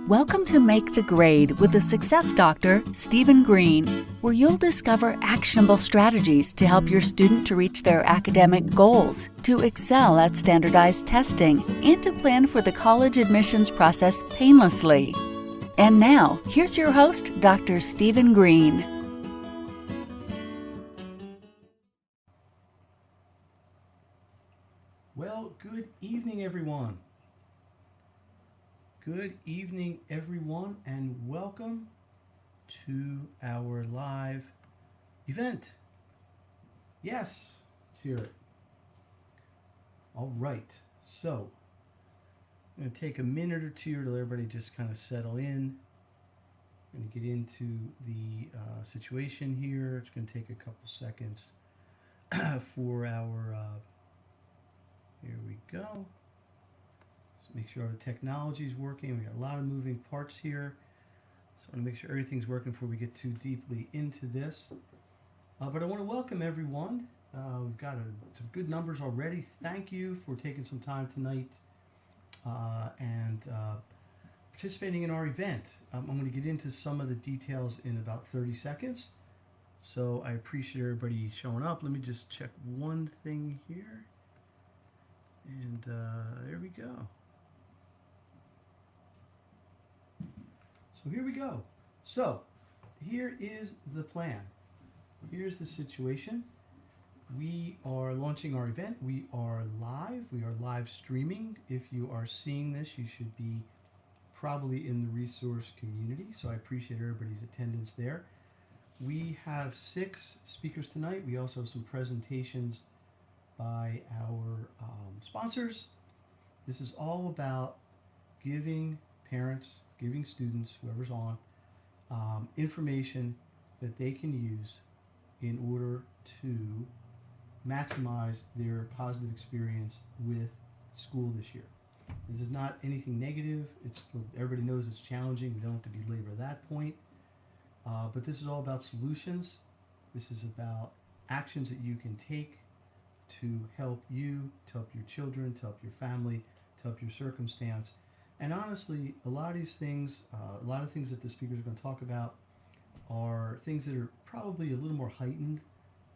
Welcome to Make the Grade with the Success Doctor, Stephen Green, where you'll discover actionable strategies to help your student to reach their academic goals, to excel at standardized testing, and to plan for the college admissions process painlessly. And now, here's your host, Dr. Stephen Green. Well, good evening, everyone. Good evening, everyone, and welcome to our live event. Yes, let's hear it. All right, so I'm going to take a minute or two to let everybody just kind of settle in. I'm going to get into the situation here. It's going to take a couple seconds for our, here we go. Make sure the technology is working. We got a lot of moving parts here. So I want to make sure everything's working before we get too deeply into this. But I want to welcome everyone. We've got some good numbers already. Thank you for taking some time tonight and participating in our event. I'm going to get into some of the details in about 30 seconds. So I appreciate everybody showing up. Let me just check one thing here. And there we go. So here we go. So here is the plan. Here's the situation. We are launching our event. We are live. We are live streaming. If you are seeing this, you should be probably in the resource community. So I appreciate everybody's attendance there. We have 6 speakers tonight. We also have some presentations by our sponsors. This is all about giving parents, giving students, whoever's on, information that they can use in order to maximize their positive experience with school this year. This is not anything negative. Everybody knows it's challenging. We don't have to belabor that point. But this is all about solutions. This is about actions that you can take to help you, to help your children, to help your family, to help your circumstance. And honestly, a lot of these things, a lot of things that the speakers are going to talk about are things that are probably a little more heightened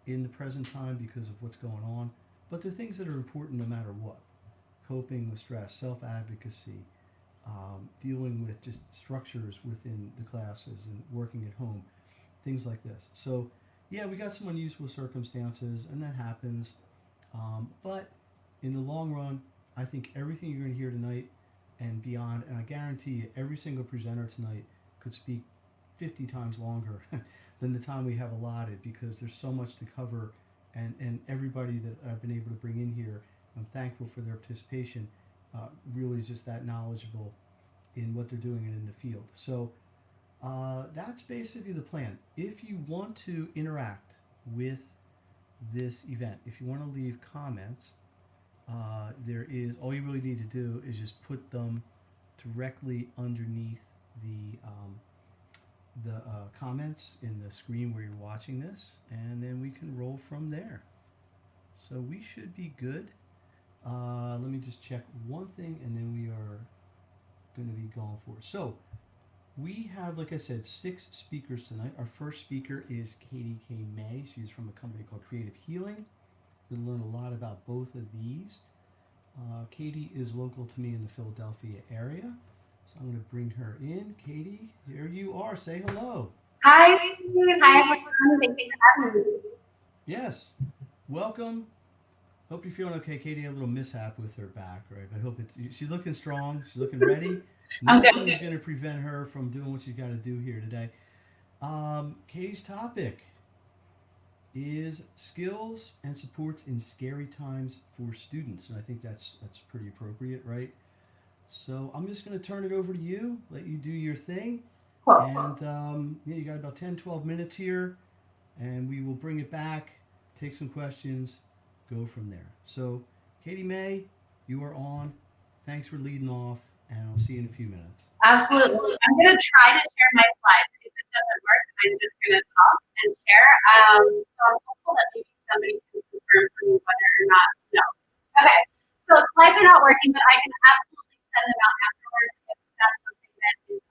in the present time because of what's going on, but they're things that are important no matter what. Coping with stress, self-advocacy, dealing with just structures within the classes and working at home, things like this. So yeah, we got some unusual circumstances and that happens, but in the long run, I think everything you're going to hear tonight and beyond, and I guarantee you every single presenter tonight could speak 50 times longer than the time we have allotted because there's so much to cover, and everybody that I've been able to bring in here, I'm thankful for their participation, really is just that knowledgeable in what they're doing and in the field. So that's basically the plan. If you want to interact with this event, if you want to leave comments, there is, all you really need to do is just put them directly underneath the comments in the screen where you're watching this, and then we can roll from there. So we should be good. Let me just check one thing, and then we are going to be going for it. So we have, like I said, 6 speakers tonight. Our first speaker is Katie K. May. She's from a company called Creative Healing. We'll learn a lot about both of these. Katie is local to me in the Philadelphia area, so I'm going to bring her in. Katie, there you are. Say hello. Hi, Steve. Hi, everyone. Thank you for having me. Yes. Welcome. Hope you're feeling okay. Katie had a little mishap with her back, right? I hope she's looking strong. She's looking ready. Nothing is going to prevent her from doing what she's got to do here today. Katie's topic is skills and supports in scary times for students, and I think that's pretty appropriate, right? So I'm just going to turn it over to you, let you do your thing, and yeah, you got about 10-12 minutes here, and we will bring it back, take some questions, go from there. So Katie May, you are on. Thanks for leading off, and I'll see you in a few minutes. Absolutely. I'm going to try to share my slides. If it doesn't work, I'm just going to talk and share. So I'm hopeful that maybe somebody can confirm for me whether or not. No. Okay. So slides are not working, but I can absolutely send them out afterwards if that's something that is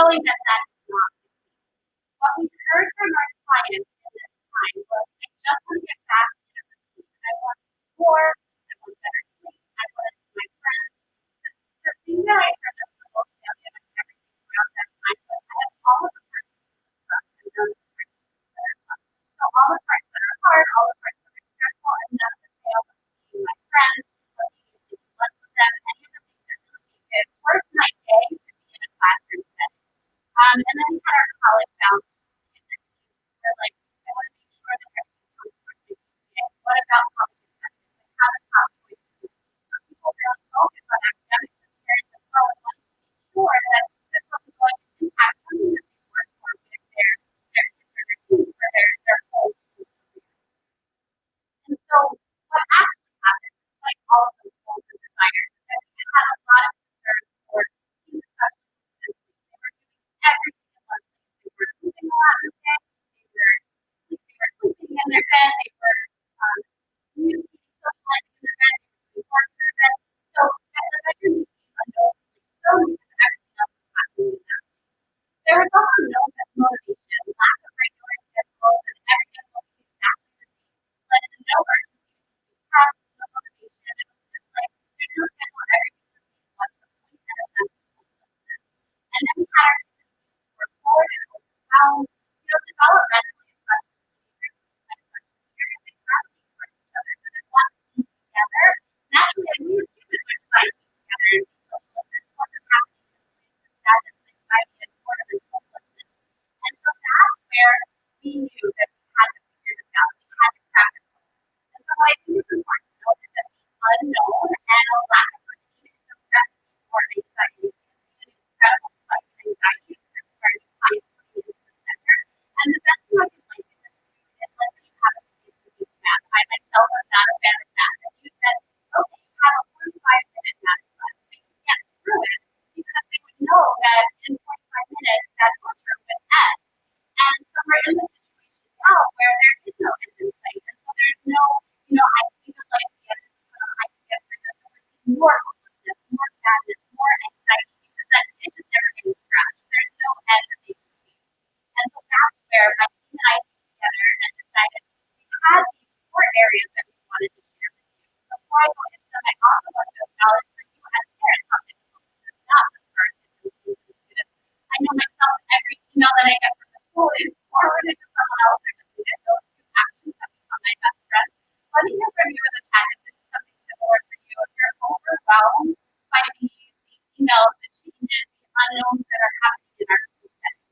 knowing that that is not the case. What we heard from our clients in this time was, I just want to get back in a routine. I want more, I want better sleep, I want to see my friends. The thing that I heard that was the most salient of everything throughout that time was, I have all of the parts that suck and none of the parts that are fun. So all the parts that are hard, all the parts that are stressful, and none of the fail of seeing my friends, of eating lunch with them, any of the things that really make it worth my day to be in a classroom setting. And then we had our college bound kids and teens. They're like, I want to make sure that everything comes from the GPA. What about public acceptance and how to top choice schools? So people really focus on academics and parents as well, and wanting to make sure that this wasn't going to impact something that they work for with their kids or their teens for their whole school career. And so what actually happened, despite all of those goals and desires, is that we had a lot of concerns for teens, especially because they were doing everything in one place. They were moving a lot in the day, they were sleeping in their bed, they were communicating, socializing in their bed, they were doing work in their bed. So that the bedroom became a no sleep zone because everything else was happening in that. There was also no motivation, lack of regular schedules, and everything looking exactly the same led to no urgency to complete tasks, no motivation. It was just like, there's no schedule, everything's the same. What's the point? And a sense of hopelessness. And then we had our institutes who were bored and overwhelmed, developmentally, especially teenagers, which is my specialty area, they gravitate towards each other. So they want to be together. Naturally, we as humans are designed to be together and be social. And this wasn't happening. It was leading to sadness, anxiety, and boredom and hopelessness. And so that's where we knew that we had to figure this out. We had to crack it. And so what I think is important to note is that the unknown and a lack of routine is a recipe for anxiety. We see an incredible spike in anxiety because it's very clients putting into the center. And the best thing I can liken this to is, let's say you have a kid who needs math. I myself am not a fan of math. And you said, okay, you have a 45-minute math class. They can get through it because they would know that in 45 minutes that torture would end. And so we're in this situation now where there is no end in sight. And so there's no, I see the light at the end of the tunnel, I can get through this. And we're seeing more hopelessness, more sadness, more anxiety because that itch is never getting scratched. There's no end that they can see. And so that's where my team and I came together and decided we had these 4 areas that we wanted to share with you. Before I go into them, I also want to acknowledge for you as parents how difficult this is, not just for our kids and teens and students. I know myself, every email that I get from the school is forwarded to someone else or deleted. Those 2 actions have become my best friends. Let me hear from you in the chat if this is something similar for you. If you're overwhelmed by the emails, the changes, the unknowns that are happening in our school setting.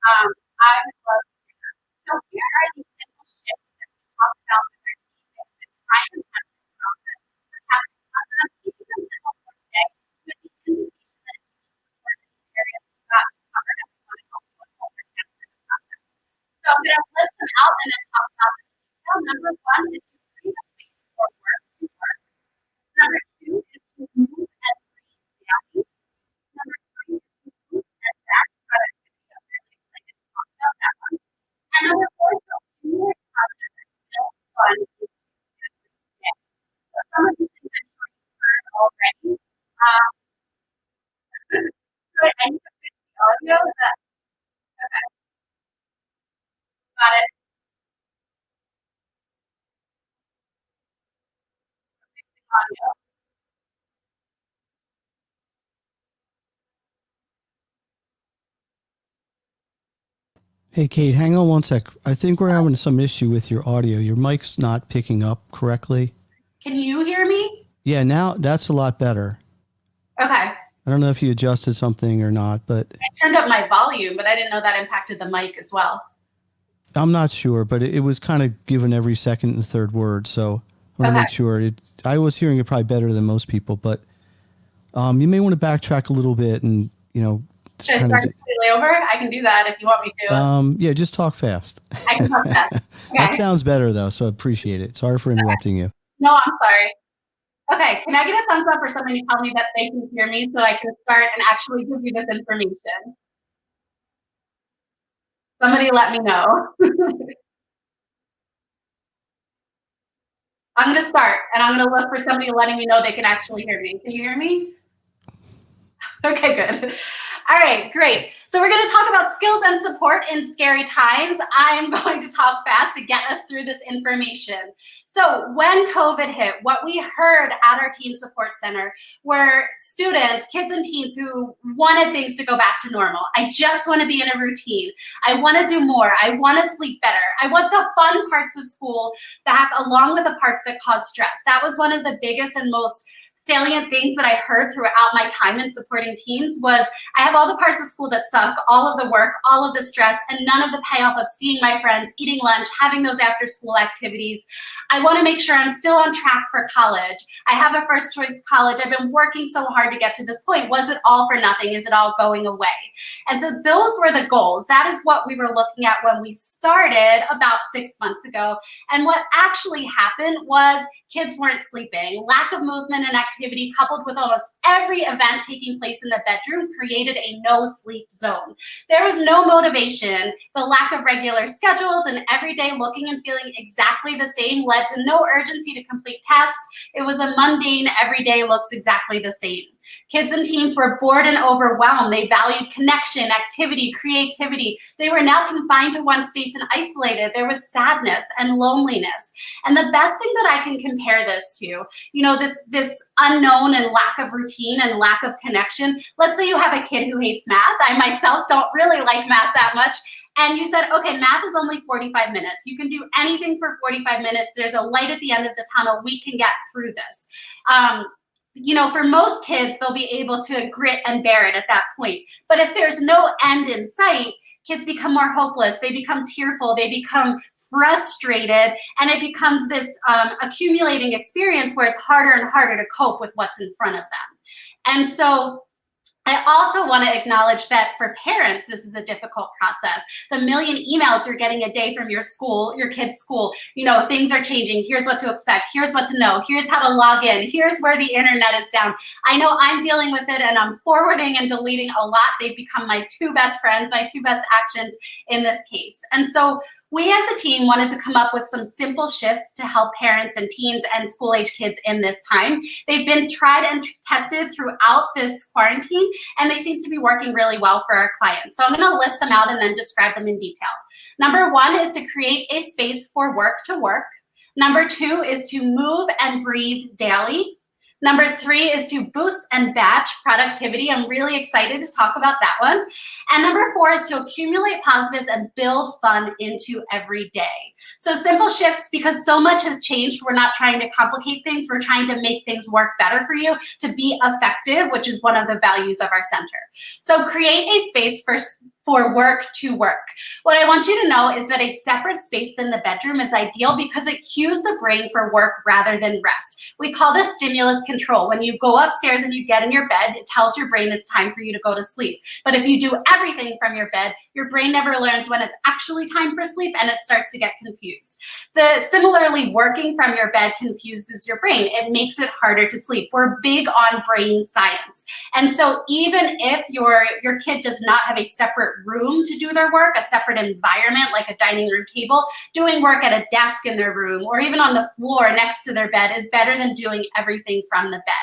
I would love to hear that. So here are these simple shifts that we talked about with our team that we've been trying and testing throughout the past 6 months. And I'm keeping them simple for today with the invitation that if you need support in these areas, we've got covered and we want to help you with all your steps in the process. So I'm going to list them out and then talk about them in detail. Number 1 is to create a space for work to work. Number 2 is to move and breathe daily. Number 3 is to boost and back productivity. I'm really excited to talk about that one. And number 4 is to accumulate positive and build fun routines every day. So some of these things I'm sure you've heard already. Sorry, I need to fix the audio. Okay, got it. Fixing audio. Hey, Kate, hang on one sec. I think we're having some issue with your audio. Your mic's not picking up correctly. Can you hear me? Yeah, now that's a lot better. Okay. I don't know if you adjusted something or not, but I turned up my volume, but I didn't know that impacted the mic as well. I'm not sure, but it was kind of given every second and third word. So I want to make sure I was hearing it probably better than most people, but you may want to backtrack a little bit and, should I start completely over? I can do that if you want me to. Yeah, just talk fast. I can talk fast. Okay. That sounds better though, so I appreciate it. Sorry for interrupting you. No, I'm sorry. Okay, can I get a thumbs up or somebody tell me that they can hear me so I can start and actually give you this information? Somebody let me know. I'm going to start and I'm going to look for somebody letting me know they can actually hear me. Can you hear me? Okay, good. All right, great. So we're going to talk about skills and support in scary times. I'm going to talk fast to get us through this information. So when COVID hit, what we heard at our Teen Support Center were students, kids and teens who wanted things to go back to normal. I just want to be in a routine. I want to do more. I want to sleep better. I want the fun parts of school back along with the parts that cause stress. That was one of the biggest and most salient things that I heard throughout my time in supporting teens was I have all the parts of school that suck, all of the work, all of the stress, and none of the payoff of seeing my friends, eating lunch, having those after school activities. I want to make sure I'm still on track for college. I have a first choice college. I've been working so hard to get to this point. Was it all for nothing? Is it all going away? And so those were the goals. That is what we were looking at when we started about 6 months ago. And what actually happened was kids weren't sleeping. Lack of movement and activity coupled with almost every event taking place in the bedroom created a no sleep zone. There was no motivation. The lack of regular schedules and every day looking and feeling exactly the same led to no urgency to complete tasks. It was a mundane, every day looks exactly the same. Kids and teens were bored and overwhelmed. They valued connection, activity, creativity. They were now confined to one space and isolated. There was sadness and loneliness. And the best thing that I can compare this to, this unknown and lack of routine and lack of connection. Let's say you have a kid who hates math. I myself don't really like math that much. And you said, okay, math is only 45 minutes. You can do anything for 45 minutes. There's a light at the end of the tunnel. We can get through this. For most kids, they'll be able to grit and bear it at that point. But if there's no end in sight, kids become more hopeless. They become tearful. They become frustrated. And it becomes this accumulating experience where it's harder and harder to cope with what's in front of them. And so I also want to acknowledge that for parents, this is a difficult process. The million emails you're getting a day from your school, your kid's school, things are changing. Here's what to expect. Here's what to know. Here's how to log in. Here's where the internet is down. I know I'm dealing with it and I'm forwarding and deleting a lot. They've become my two best friends, my two best actions in this case. And so we as a team wanted to come up with some simple shifts to help parents and teens and school-age kids in this time. They've been tried and tested throughout this quarantine, and they seem to be working really well for our clients. So I'm going to list them out and then describe them in detail. Number one is to create a space for work to work. Number two is to move and breathe daily. Number three is to boost and batch productivity. I'm really excited to talk about that one. And number four is to accumulate positives and build fun into every day. So simple shifts, because so much has changed. We're not trying to complicate things. We're trying to make things work better for you to be effective, which is one of the values of our center. So create a space for work to work. What I want you to know is that a separate space than the bedroom is ideal because it cues the brain for work rather than rest. We call this stimulus control. When you go upstairs and you get in your bed, it tells your brain it's time for you to go to sleep. But if you do everything from your bed, your brain never learns when it's actually time for sleep and it starts to get confused. Similarly, working from your bed confuses your brain. It makes it harder to sleep. We're big on brain science. And so even if your kid does not have a separate room to do their work, a separate environment like a dining room table, doing work at a desk in their room or even on the floor next to their bed is better than doing everything from the bed.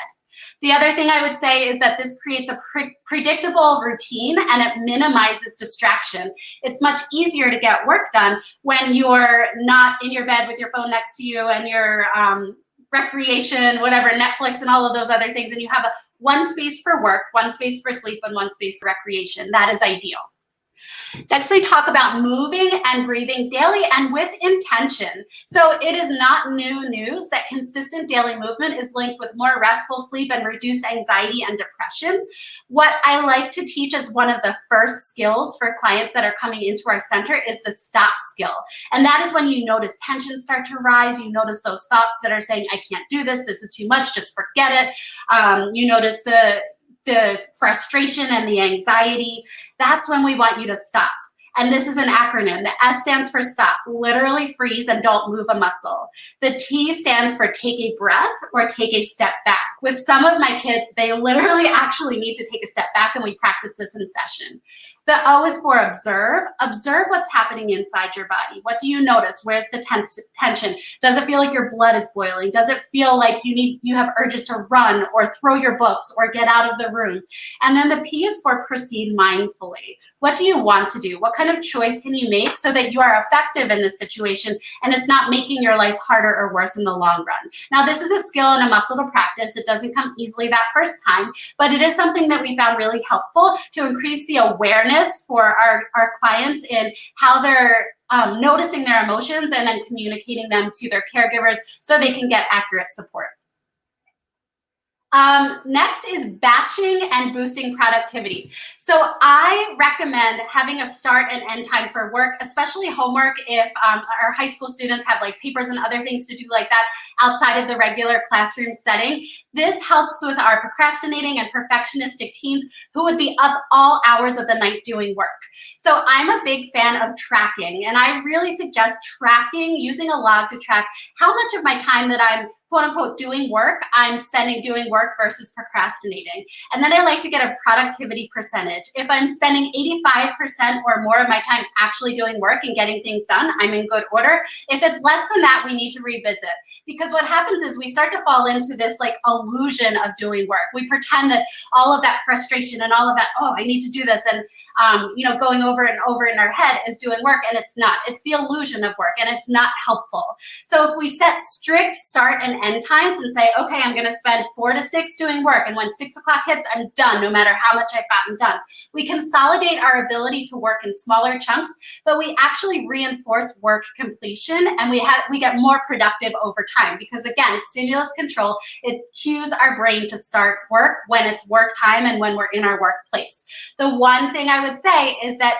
The other thing I would say is that this creates a predictable routine and it minimizes distraction. It's much easier to get work done when you're not in your bed with your phone next to you and your recreation, whatever, Netflix and all of those other things, and you have one space for work, one space for sleep, and one space for recreation. That is ideal. Next, we talk about moving and breathing daily and with intention. So it is not new news that consistent daily movement is linked with more restful sleep and reduced anxiety and depression. What I like to teach as one of the first skills for clients that are coming into our center is the stop skill. And that is when you notice tension start to rise. You notice those thoughts that are saying, I can't do this. This is too much. Just forget it. You notice the frustration and the anxiety. That's when we want you to stop. And this is an acronym. The S stands for stop, literally freeze and don't move a muscle. The T stands for take a breath or take a step back. With some of my kids, they literally actually need to take a step back, and we practice this in session. The O is for observe. Observe what's happening inside your body. What do you notice? Where's the tension? Does it feel like your blood is boiling? Does it feel like you have urges to run or throw your books or get out of the room? And then the P is for proceed mindfully. What do you want to do? What kind of choice can you make so that you are effective in this situation and it's not making your life harder or worse in the long run? Now, this is a skill and a muscle to practice. It doesn't come easily that first time, but it is something that we found really helpful to increase the awareness for our clients in how they're noticing their emotions and then communicating them to their caregivers so they can get accurate support. Next is batching and boosting productivity. So I recommend having a start and end time for work, especially homework if our high school students have like papers and other things to do like that outside of the regular classroom setting. This helps with our procrastinating and perfectionistic teens who would be up all hours of the night doing work. So I'm a big fan of tracking, and I really suggest tracking, using a log to track how much of my time that I'm quote unquote doing work, I'm spending doing work versus procrastinating. And then I like to get a productivity percentage. If I'm spending 85% or more of my time actually doing work and getting things done, I'm in good order. If it's less than that, we need to revisit. Because what happens is we start to fall into this like illusion of doing work. We pretend that all of that frustration and all of that, oh, I need to do this, and going over and over in our head is doing work, and it's not. It's the illusion of work, and it's not helpful. So if we set strict start and end times and say, okay, I'm going to spend 4 to 6 doing work, and when 6 o'clock hits, I'm done, no matter how much I've gotten done. We consolidate our ability to work in smaller chunks, but we actually reinforce work completion, and we get more productive over time because, again, stimulus control, it cues our brain to start work when it's work time and when we're in our workplace. The one thing I would say is that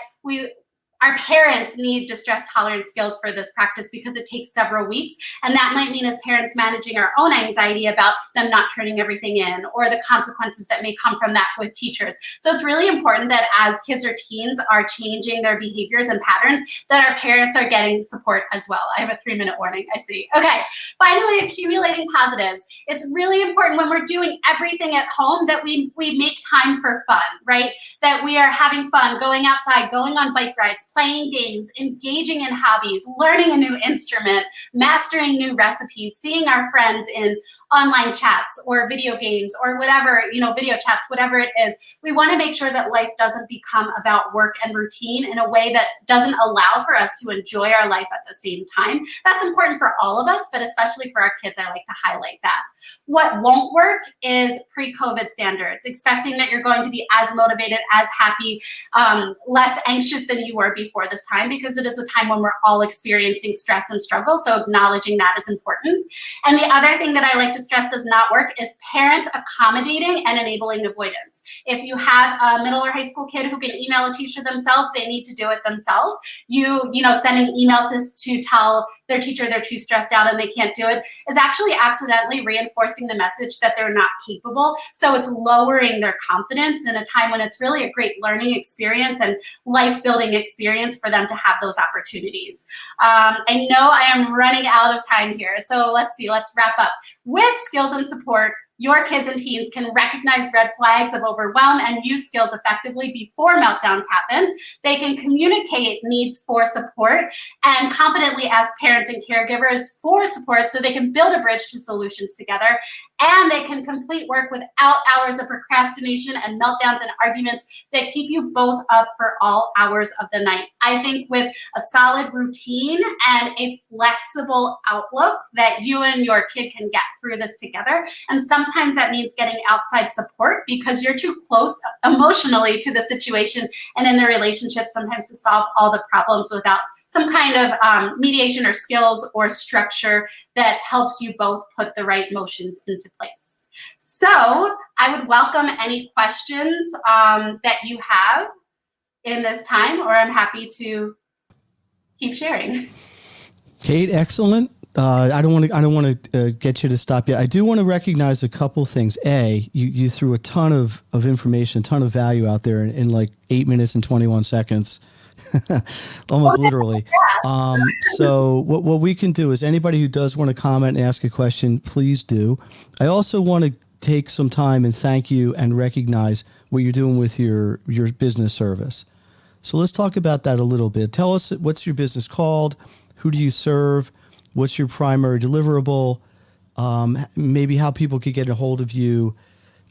our parents need distress tolerance skills for this practice because it takes several weeks. And that might mean as parents managing our own anxiety about them not turning everything in or the consequences that may come from that with teachers. So it's really important that as kids or teens are changing their behaviors and patterns, that our parents are getting support as well. I have a 3-minute warning, I see. Okay, finally, accumulating positives. It's really important when we're doing everything at home that we make time for fun, right? That we are having fun, going outside, going on bike rides, playing games, engaging in hobbies, learning a new instrument, mastering new recipes, seeing our friends in online chats or video games or whatever, video chats, whatever it is. We want to make sure that life doesn't become about work and routine in a way that doesn't allow for us to enjoy our life at the same time. That's important for all of us, but especially for our kids, I like to highlight that. What won't work is pre-COVID standards, expecting that you're going to be as motivated, as happy, less anxious than you were before this time, because it is a time when we're all experiencing stress and struggle. So acknowledging that is important. And the other thing that I like to stress does not work is parents accommodating and enabling avoidance. If you have a middle or high school kid who can email a teacher themselves, they need to do it themselves. Sending emails to tell their teacher they're too stressed out and they can't do it is actually accidentally reinforcing the message that they're not capable. So it's lowering their confidence in a time when it's really a great learning experience and life-building experience for them to have those opportunities. I know I am running out of time here, so let's wrap up. With skills and support, your kids and teens can recognize red flags of overwhelm and use skills effectively before meltdowns happen. They can communicate needs for support and confidently ask parents and caregivers for support so they can build a bridge to solutions together. And they can complete work without hours of procrastination and meltdowns and arguments that keep you both up for all hours of the night. I think with a solid routine and a flexible outlook that you and your kid can get through this together. And sometimes that means getting outside support because you're too close emotionally to the situation and in the relationship sometimes to solve all the problems without some kind of mediation or skills or structure that helps you both put the right motions into place. So I would welcome any questions that you have in this time, or I'm happy to keep sharing. Kate, excellent. I don't want to get you to stop yet. I do want to recognize a couple things. A, you threw a ton of information, a ton of value out there in like 8 minutes and 21 seconds. almost literally. So what we can do is anybody who does want to comment and ask a question, please do. I also want to take some time and thank you and recognize what you're doing with your business service. So let's talk about that a little bit. Tell us, what's your business called? Who do you serve? What's your primary deliverable? Maybe how people could get a hold of you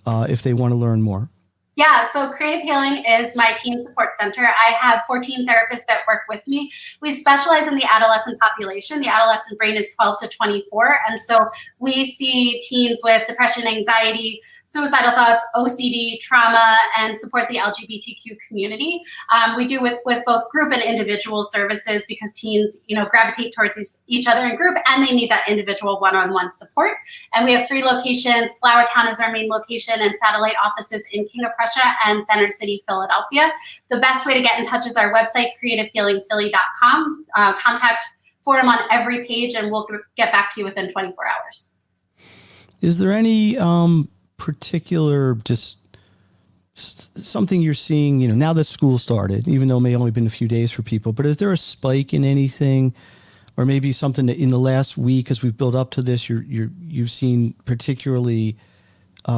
if they want to learn more. Yeah, so Creative Healing is my teen support center. I have 14 therapists that work with me. We specialize in the adolescent population. The adolescent brain is 12 to 24. And so we see teens with depression, anxiety, suicidal thoughts, OCD, trauma, and support the LGBTQ community. We do with both group and individual services because teens, gravitate towards each other in group and they need that individual one-on-one support. And we have 3 locations. Flourtown is our main location and satellite offices in King of Prussia and Center City, Philadelphia. The best way to get in touch is our website, creativehealingphilly.com. Contact Forum on every page and we'll get back to you within 24 hours. Is there any particular just something you're seeing, now that school started, even though it may only been a few days for people, but is there a spike in anything or maybe something that in the last week, as we've built up to this, you've seen particularly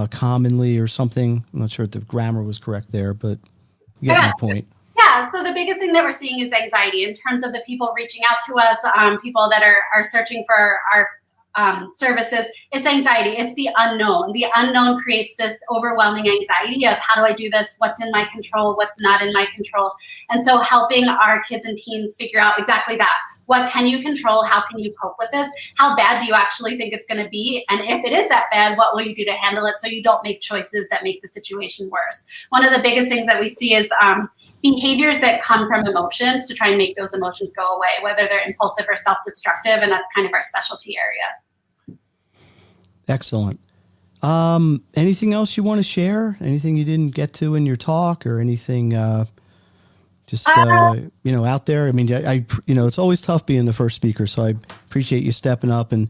commonly or something? I'm not sure if the grammar was correct there, but you get my point. Yeah, so the biggest thing that we're seeing is anxiety in terms of the people reaching out to us, people that are searching for our services. It's anxiety. It's the unknown. The unknown creates this overwhelming anxiety of how do I do this? What's in my control? What's not in my control? And so helping our kids and teens figure out exactly that. What can you control? How can you cope with this? How bad do you actually think it's going to be? And if it is that bad, what will you do to handle it so you don't make choices that make the situation worse? One of the biggest things that we see is behaviors that come from emotions to try and make those emotions go away, whether they're impulsive or self-destructive, and that's kind of our specialty area. Excellent. Anything else you want to share? Anything you didn't get to in your talk or anything out there? I mean, I it's always tough being the first speaker, so I appreciate you stepping up and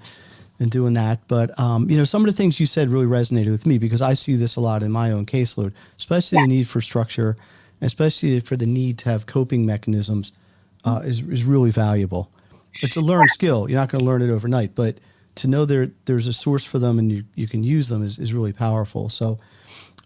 doing that. But, some of the things you said really resonated with me because I see this a lot in my own caseload, especially the need for structure, especially for the need to have coping mechanisms is really valuable. It's a learned skill. You're not going to learn it overnight, but to know there's a source for them and you can use them is really powerful. So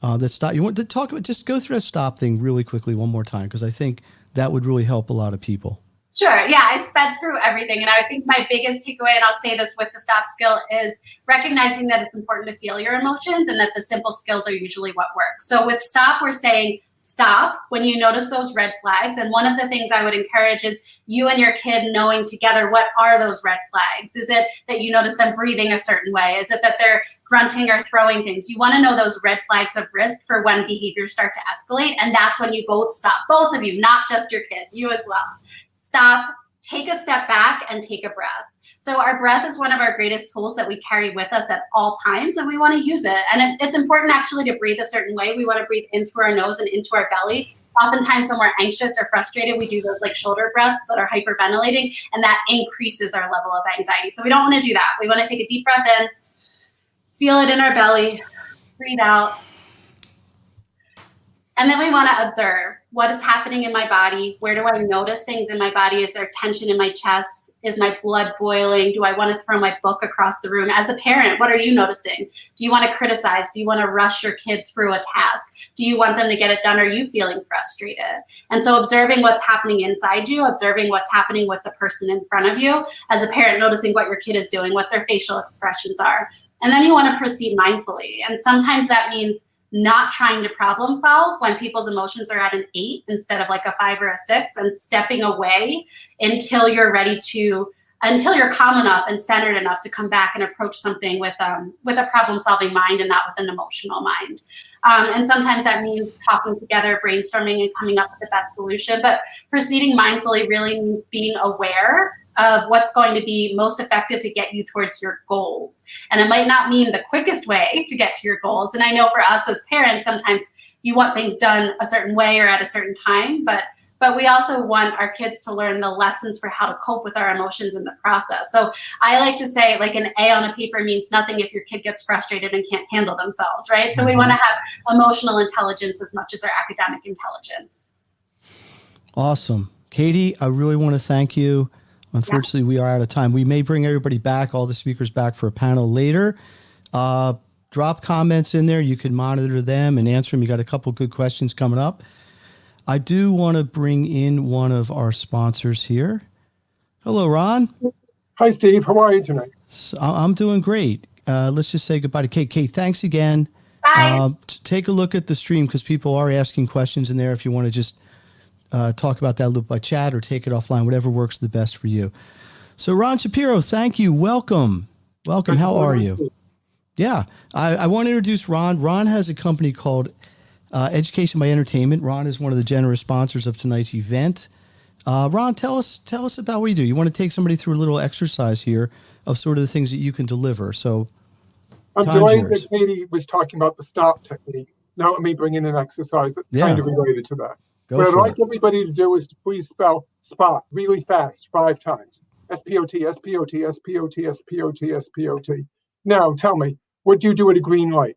the stop, you want to talk about, just go through that stop thing really quickly one more time, because I think that would really help a lot of people. Sure. Yeah, I sped through everything. And I think my biggest takeaway, and I'll say this with the stop skill, is recognizing that it's important to feel your emotions and that the simple skills are usually what works. So with stop, we're saying stop when you notice those red flags. And one of the things I would encourage is you and your kid knowing together, what are those red flags? Is it that you notice them breathing a certain way? Is it that they're grunting or throwing things? You want to know those red flags of risk for when behaviors start to escalate. And that's when you both stop, both of you, not just your kid, you as well. Stop, take a step back, and take a breath. So our breath is one of our greatest tools that we carry with us at all times, and we want to use it. And it's important actually to breathe a certain way. We want to breathe in through our nose and into our belly. Oftentimes when we're anxious or frustrated, we do those like shoulder breaths that are hyperventilating, and that increases our level of anxiety. So we don't want to do that. We want to take a deep breath in, feel it in our belly, breathe out. And then we want to observe what is happening in my body. Where do I notice things in my body? Is there tension in my chest? Is my blood boiling? Do I want to throw my book across the room? As a parent, what are you noticing? Do you want to criticize? Do you want to rush your kid through a task? Do you want them to get it done? Are you feeling frustrated? And so observing what's happening inside you, observing what's happening with the person in front of you. As a parent, noticing what your kid is doing, what their facial expressions are. And then you want to proceed mindfully. And sometimes that means not trying to problem solve when people's emotions are at an 8 instead of like a 5 or a 6, and stepping away until you're calm enough and centered enough to come back and approach something with a problem solving mind and not with an emotional mind. And sometimes that means talking together, brainstorming, and coming up with the best solution. But proceeding mindfully really means being aware of what's going to be most effective to get you towards your goals. And it might not mean the quickest way to get to your goals. And I know for us as parents, sometimes you want things done a certain way or at a certain time, but we also want our kids to learn the lessons for how to cope with our emotions in the process. So I like to say, like, an A on a paper means nothing if your kid gets frustrated and can't handle themselves, right? So we want to have emotional intelligence as much as our academic intelligence. Awesome. Katie, I really want to thank you. Unfortunately, we are out of time. We may bring everybody back, all the speakers back for a panel later. Drop comments in there. You can monitor them and answer them. You got a couple good questions coming up. I do want to bring in one of our sponsors here. Hello, Ron. Hi, Steve. How are you tonight? I'm doing great. Let's just say goodbye to Kate. Kate, thanks again. Bye. Take a look at the stream because people are asking questions in there. If you want to just talk about that a little by chat or take it offline, whatever works the best for you. So Ron Shapiro, thank you. Welcome. How are you? Yeah, I want to introduce Ron. Ron has a company called Education by Entertainment. Ron is one of the generous sponsors of tonight's event. Ron, tell us about what you do. You want to take somebody through a little exercise here of sort of the things that you can deliver. So I'm delighted that Katie was talking about the STOP technique. Now let me bring in an exercise that's kind of related to that. What I'd like everybody to do is to please spell SPOT really fast 5 times. S-P-O-T, S-P-O-T, S-P-O-T, S-P-O-T, S-P-O-T. Now tell me, what do you do at a green light?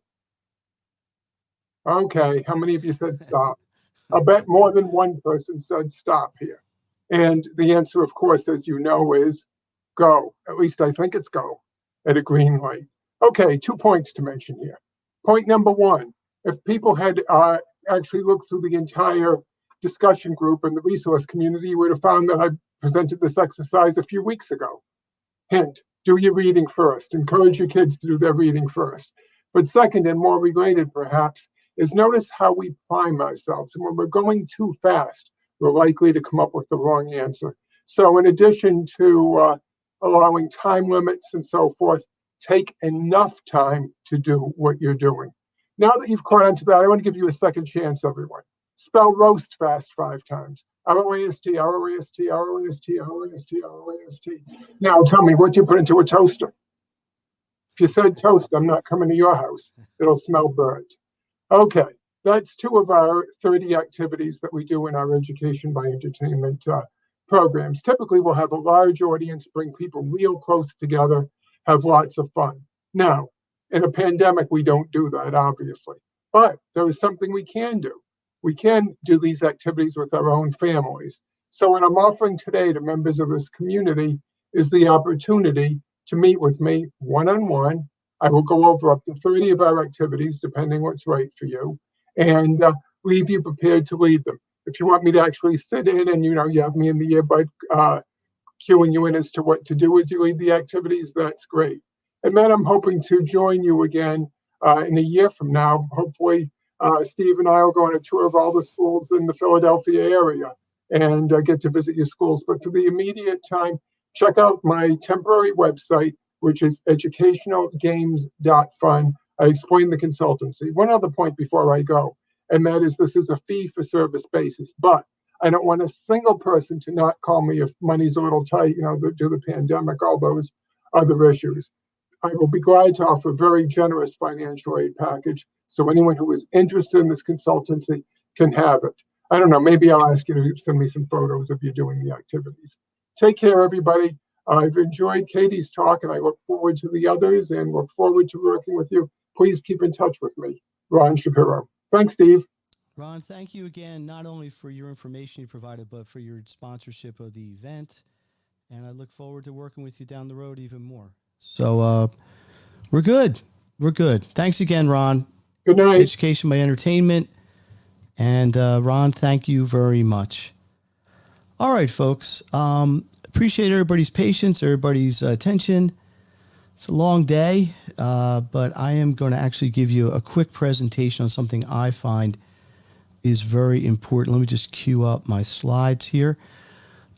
Okay, how many of you said stop? I'll bet more than one person said stop here. And the answer, of course, as you know, is go. At least I think it's go at a green light. Okay, 2 points to mention here. Point number 1, if people had actually looked through the entire discussion group and the resource community, you would have found that I presented this exercise a few weeks ago. Hint, do your reading first. Encourage your kids to do their reading first. But second, and more related perhaps, is notice how we prime ourselves. And when we're going too fast, we're likely to come up with the wrong answer. So in addition to allowing time limits and so forth, take enough time to do what you're doing. Now that you've caught on to that, I want to give you a second chance, everyone. Spell roast fast 5 times. R-O-A-S-T, R-O-A-S-T, R-O-A-S-T, R-O-A-S-T, R-O-A-S-T. Now tell me, what you put into a toaster? If you said toast, I'm not coming to your house. It'll smell burnt. Okay, that's 2 of our 30 activities that we do in our Education by Entertainment programs. Typically, we'll have a large audience, bring people real close together, have lots of fun. Now, in a pandemic, we don't do that, obviously. But there is something we can do. We can do these activities with our own families. So what I'm offering today to members of this community is the opportunity to meet with me one-on-one. I will go over up to 30 of our activities, depending what's right for you, and leave you prepared to lead them. If you want me to actually sit in and, you have me in the earbud cueing you in as to what to do as you lead the activities, that's great. And then I'm hoping to join you again in a year from now. Hopefully, Steve and I will go on a tour of all the schools in the Philadelphia area and get to visit your schools. But for the immediate time, check out my temporary website, which is educationalgames.fun. I explain the consultancy. One other point before I go, and that is this is a fee-for-service basis, but I don't want a single person to not call me if money's a little tight, due to the pandemic, all those other issues. I will be glad to offer a very generous financial aid package, so anyone who is interested in this consultancy can have it. I don't know, maybe I'll ask you to send me some photos of you doing the activities. Take care, everybody. I've enjoyed Katie's talk, and I look forward to the others and look forward to working with you. Please keep in touch with me. Ron Shapiro. Thanks, Steve. Ron, thank you again, not only for your information you provided, but for your sponsorship of the event. And I look forward to working with you down the road even more. So we're good. We're good. Thanks again, Ron. Good night. Education by Entertainment. And Ron, thank you very much. All right, folks. Appreciate everybody's patience, everybody's attention. It's a long day, but I am going to actually give you a quick presentation on something I find is very important. Let me just queue up my slides here.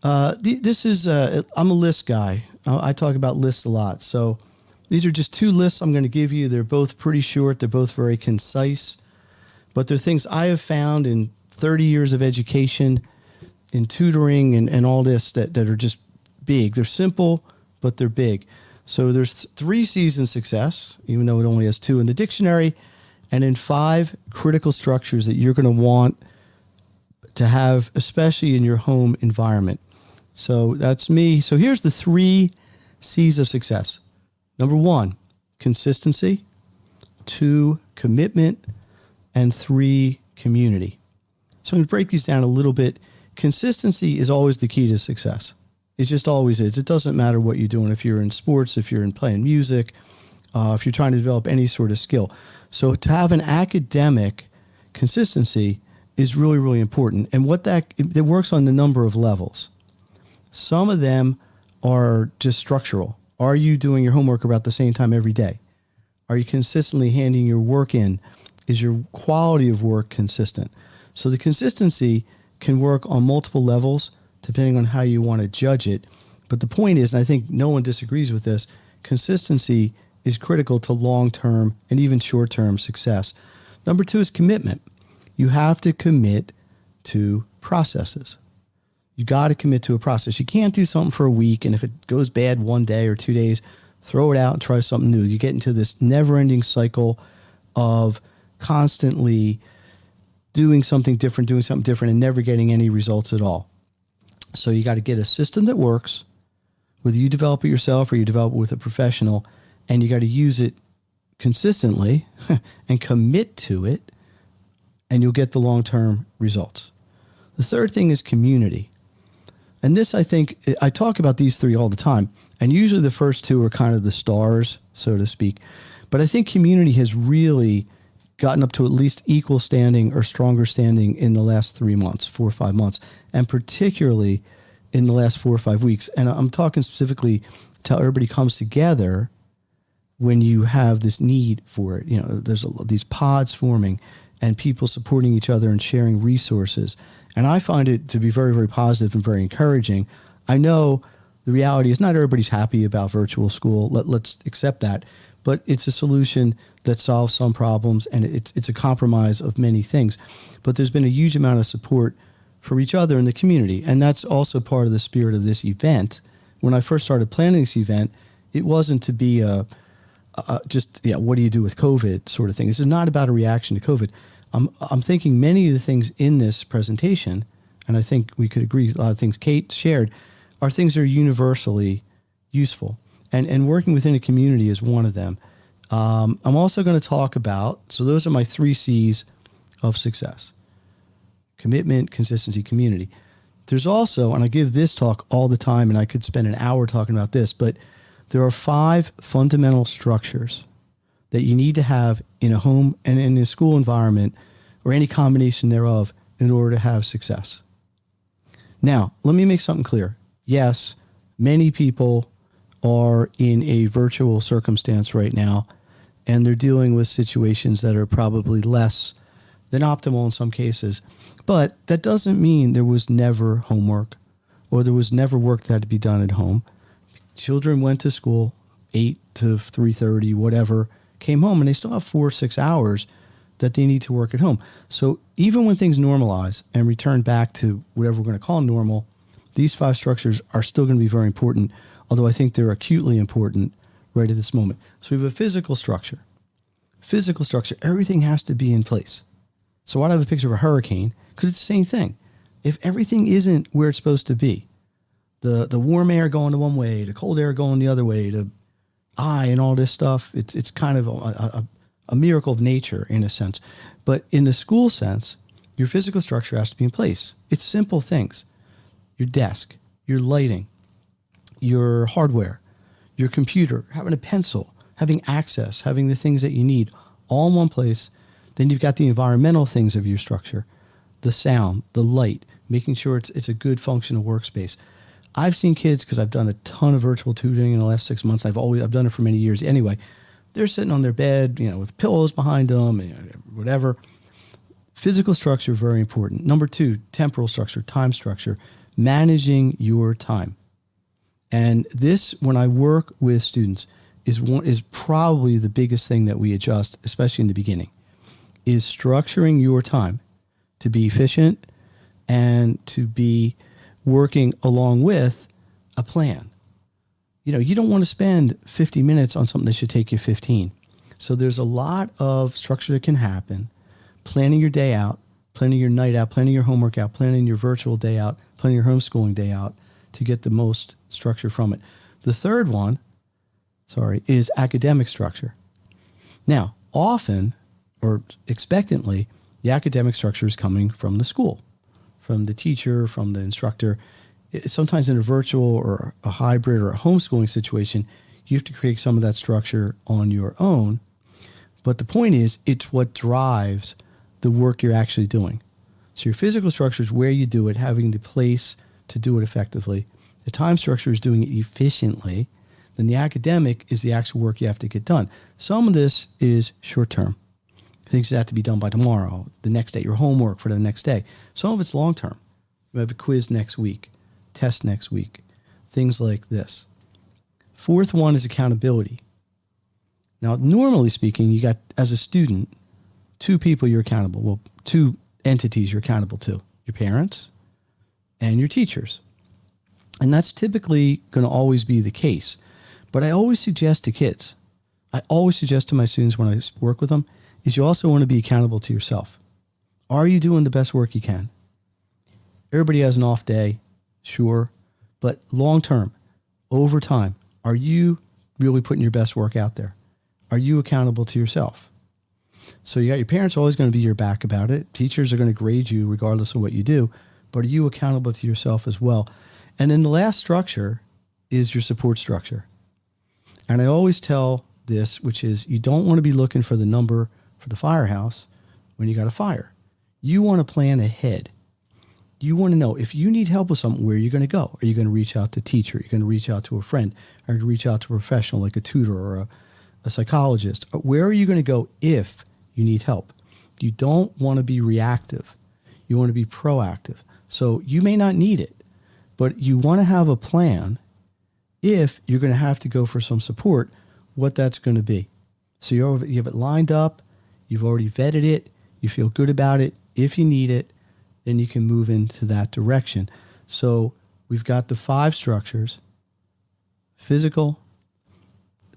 This is, I'm a list guy. I talk about lists a lot. So these are just 2 lists I'm going to give you. They're both pretty short. They're both very concise, but they're things I have found in 30 years of education, in tutoring and all this that are just big. They're simple, but they're big. So there's 3 C's in success, even though it only has 2 in the dictionary, and in 5 critical structures that you're going to want to have, especially in your home environment. So that's me. So here's the 3 C's of success. Number 1, consistency. 2, commitment. And 3, community. So I'm going to break these down a little bit consistency is always the key to success. It just always is. It doesn't matter what you're doing. If you're in sports, if you're in playing music, if you're trying to develop any sort of skill. So to have an academic consistency is really, really important. And it works on a number of levels. Some of them are just structural. Are you doing your homework about the same time every day? Are you consistently handing your work in? Is your quality of work consistent? So the consistency can work on multiple levels depending on how you want to judge it. But the point is, and I think no one disagrees with this, consistency is critical to long-term and even short-term success. Number 2 is commitment. You have to commit to processes. You got to commit to a process. You can't do something for a week, and if it goes bad one day or 2 days, throw it out and try something new. You get into this never-ending cycle of constantly doing something different, and never getting any results at all. So you got to get a system that works, whether you develop it yourself or you develop it with a professional, and you got to use it consistently and commit to it, and you'll get the long-term results. The third thing is community. And this, I think, I talk about these 3 all the time, and usually the first 2 are kind of the stars, so to speak. But I think community has really gotten up to at least equal standing or stronger standing in the last 3 months, 4 or 5 months, and particularly in the last 4 or 5 weeks. And I'm talking specifically to how everybody comes together when you have this need for it. You know, there's these pods forming and people supporting each other and sharing resources. And I find it to be very, very positive and very encouraging. I know the reality is not everybody's happy about virtual school. Let's accept that. But it's a solution that solves some problems, and it's a compromise of many things. But there's been a huge amount of support for each other in the community. And that's also part of the spirit of this event. When I first started planning this event, it wasn't to be what do you do with COVID sort of thing. This is not about a reaction to COVID. I'm thinking many of the things in this presentation, and I think we could agree a lot of things Kate shared, are things that are universally useful. And working within a community is one of them. I'm also going to talk about, so those are my 3 C's of success: commitment, consistency, community. There's also, and I give this talk all the time, and I could spend an hour talking about this, but there are 5 fundamental structures that you need to have in a home and in a school environment, or any combination thereof, in order to have success. Now, let me make something clear. Yes, many people are in a virtual circumstance right now, and they're dealing with situations that are probably less than optimal in some cases. But that doesn't mean there was never homework or there was never work that had to be done at home. Children went to school 8 to 3:30, whatever, came home, and they still have 4 or 6 hours that they need to work at home. So even when things normalize and return back to whatever we're going to call normal, these 5 structures are still going to be very important, although I think they're acutely important right at this moment. So we have a physical structure. Physical structure, everything has to be in place. So I have a picture of a hurricane, because it's the same thing. If everything isn't where it's supposed to be, the warm air going to one way, the cold air going the other way, the eye and all this stuff, it's kind of a miracle of nature in a sense. But in the school sense, your physical structure has to be in place. It's simple things. Your desk, your lighting, your hardware, your computer, having a pencil, having access, having the things that you need all in one place. Then you've got the environmental things of your structure, the sound, the light, making sure it's a good functional workspace. I've seen kids, because I've done a ton of virtual tutoring in the last 6 months. I've done it for many years anyway. They're sitting on their bed, with pillows behind them, whatever. Physical structure, very important. Number 2, temporal structure, time structure, managing your time. And this, when I work with students, is probably the biggest thing that we adjust, especially in the beginning, is structuring your time to be efficient and to be working along with a plan. You don't want to spend 50 minutes on something that should take you 15. So there's a lot of structure that can happen. Planning your day out, planning your night out, planning your homework out, planning your virtual day out, planning your homeschooling day out to get the most structure from it. The third one, is academic structure. Now, often or expectantly, the academic structure is coming from the school, from the teacher, from the instructor. Sometimes in a virtual or a hybrid or a homeschooling situation, you have to create some of that structure on your own. But the point is, it's what drives the work you're actually doing. So your physical structure is where you do it, having the place to do it effectively. The time structure is doing it efficiently. Then the academic is the actual work you have to get done. Some of this is short term. Things that have to be done by tomorrow, the next day, your homework for the next day. Some of it's long term. You have a quiz next week, test next week, things like this. Fourth one is accountability. Now, normally speaking, you got, as a student, two people you're accountable. Well, two entities you're accountable to, your parents and your teachers. And that's typically going to always be the case. But I always suggest to kids, I always suggest to my students when I work with them, is you also want to be accountable to yourself. Are you doing the best work you can? Everybody has an off day, sure. But long term, over time, are you really putting your best work out there? Are you accountable to yourself? So you got your parents always going to be your back about it. Teachers are going to grade you regardless of what you do. But are you accountable to yourself as well? And then the last structure is your support structure. And I always tell this, which is you don't want to be looking for the number for the firehouse when you got a fire. You want to plan ahead. You want to know if you need help with something, where are you going to go? Are you going to reach out to a teacher? Are you going to reach out to a friend? Or reach out to a professional like a tutor or a psychologist? Where are you going to go if you need help? You don't want to be reactive. You want to be proactive. So you may not need it, but you want to have a plan if you're going to have to go for some support, what that's going to be. So you have it lined up. You've already vetted it. You feel good about it. If you need it, then you can move into that direction. So we've got the 5 structures: physical,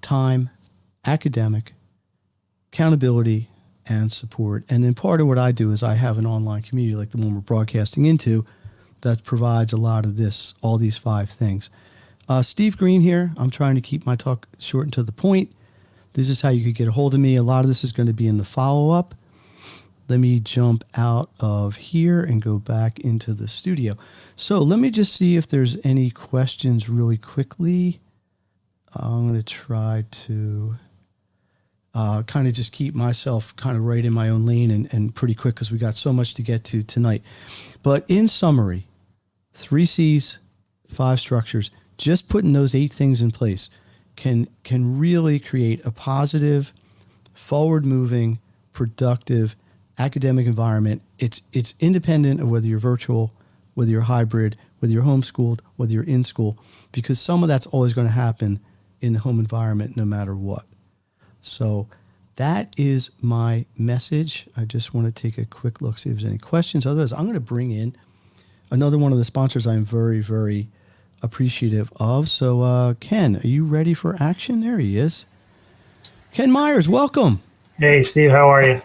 time, academic, accountability, and support. And then part of what I do is I have an online community like the one we're broadcasting into that provides a lot of this, all these 5 things. Steve Green here. I'm trying to keep my talk short and to the point. This is how you could get a hold of me. A lot of this is going to be in the follow-up. Let me jump out of here and go back into the studio. So let me just see if there's any questions really quickly. I'm going to try to kind of just keep myself kind of right in my own lane and pretty quick because we got so much to get to tonight. But in summary, 3 C's, 5 structures, just putting those 8 things in place can really create a positive, forward-moving, productive academic environment. It's independent of whether you're virtual, whether you're hybrid, whether you're homeschooled, whether you're in school, because some of that's always going to happen in the home environment no matter what. So that is my message. I just want to take a quick look, see if there's any questions. Otherwise, I'm going to bring in another one of the sponsors I'm very, very appreciative of. So Ken, are you ready for action? There he is. Ken Myers, welcome. Hey, Steve, how are you?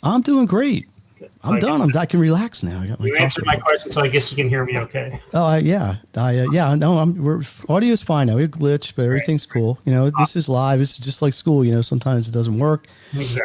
I'm doing great. So I'm done. I can relax now. I got my you answered my question, so I guess you can hear me okay. Oh, yeah. No, audio is fine now. We glitch, but everything's cool. You know, this is live. It's just like school. You know, sometimes it doesn't work,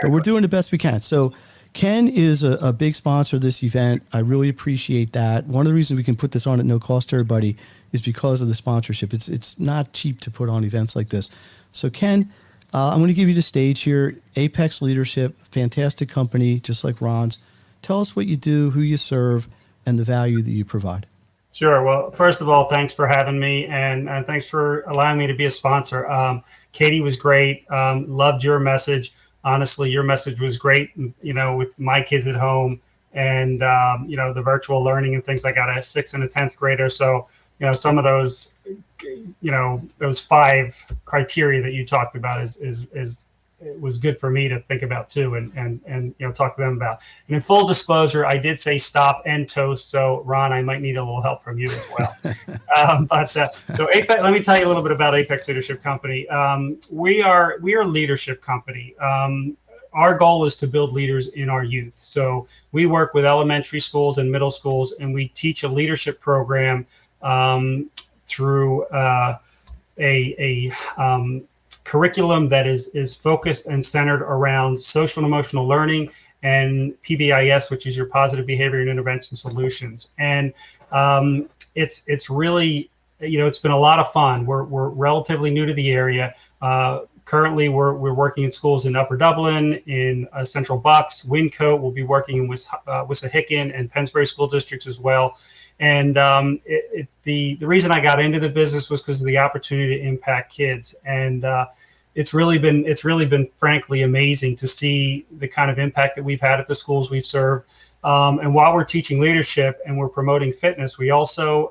but we're doing the best we can. So Ken is a big sponsor of this event. I really appreciate that. One of the reasons we can put this on at no cost to everybody is because of the sponsorship. It's not cheap to put on events like this. So Ken, I'm going to give you the stage here. Apex Leadership, fantastic company, just like Ron's. Tell us what you do, who you serve, and the value that you provide. Sure. Well, first of all, thanks for having me, and thanks for allowing me to be a sponsor. Katie was great. Loved your message. Honestly, your message was great, you know, with my kids at home and, you know, the virtual learning and things. I got a 6th and a 10th grader. So, you know, some of those, you know, those 5 criteria that you talked about it was good for me to think about too, and you know, talk to them about. And in full disclosure, I did say stop and toast. So Ron, I might need a little help from you as well. So Apex, let me tell you a little bit about Apex Leadership Company. We are a leadership company. Our goal is to build leaders in our youth. So we work with elementary schools and middle schools, and we teach a leadership program through a curriculum that is focused and centered around social and emotional learning and PBIS, which is your positive behavior and intervention solutions. And it's really, it's been a lot of fun. We're relatively new to the area. Currently, we're working in schools in Upper Dublin, in Central Bucks, Wyncote. We'll be working in Wissahickon and Pennsbury school districts as well. And the reason I got into the business was because of the opportunity to impact kids. And it's really been frankly amazing to see the kind of impact that we've had at the schools we've served. And while we're teaching leadership and we're promoting fitness, we also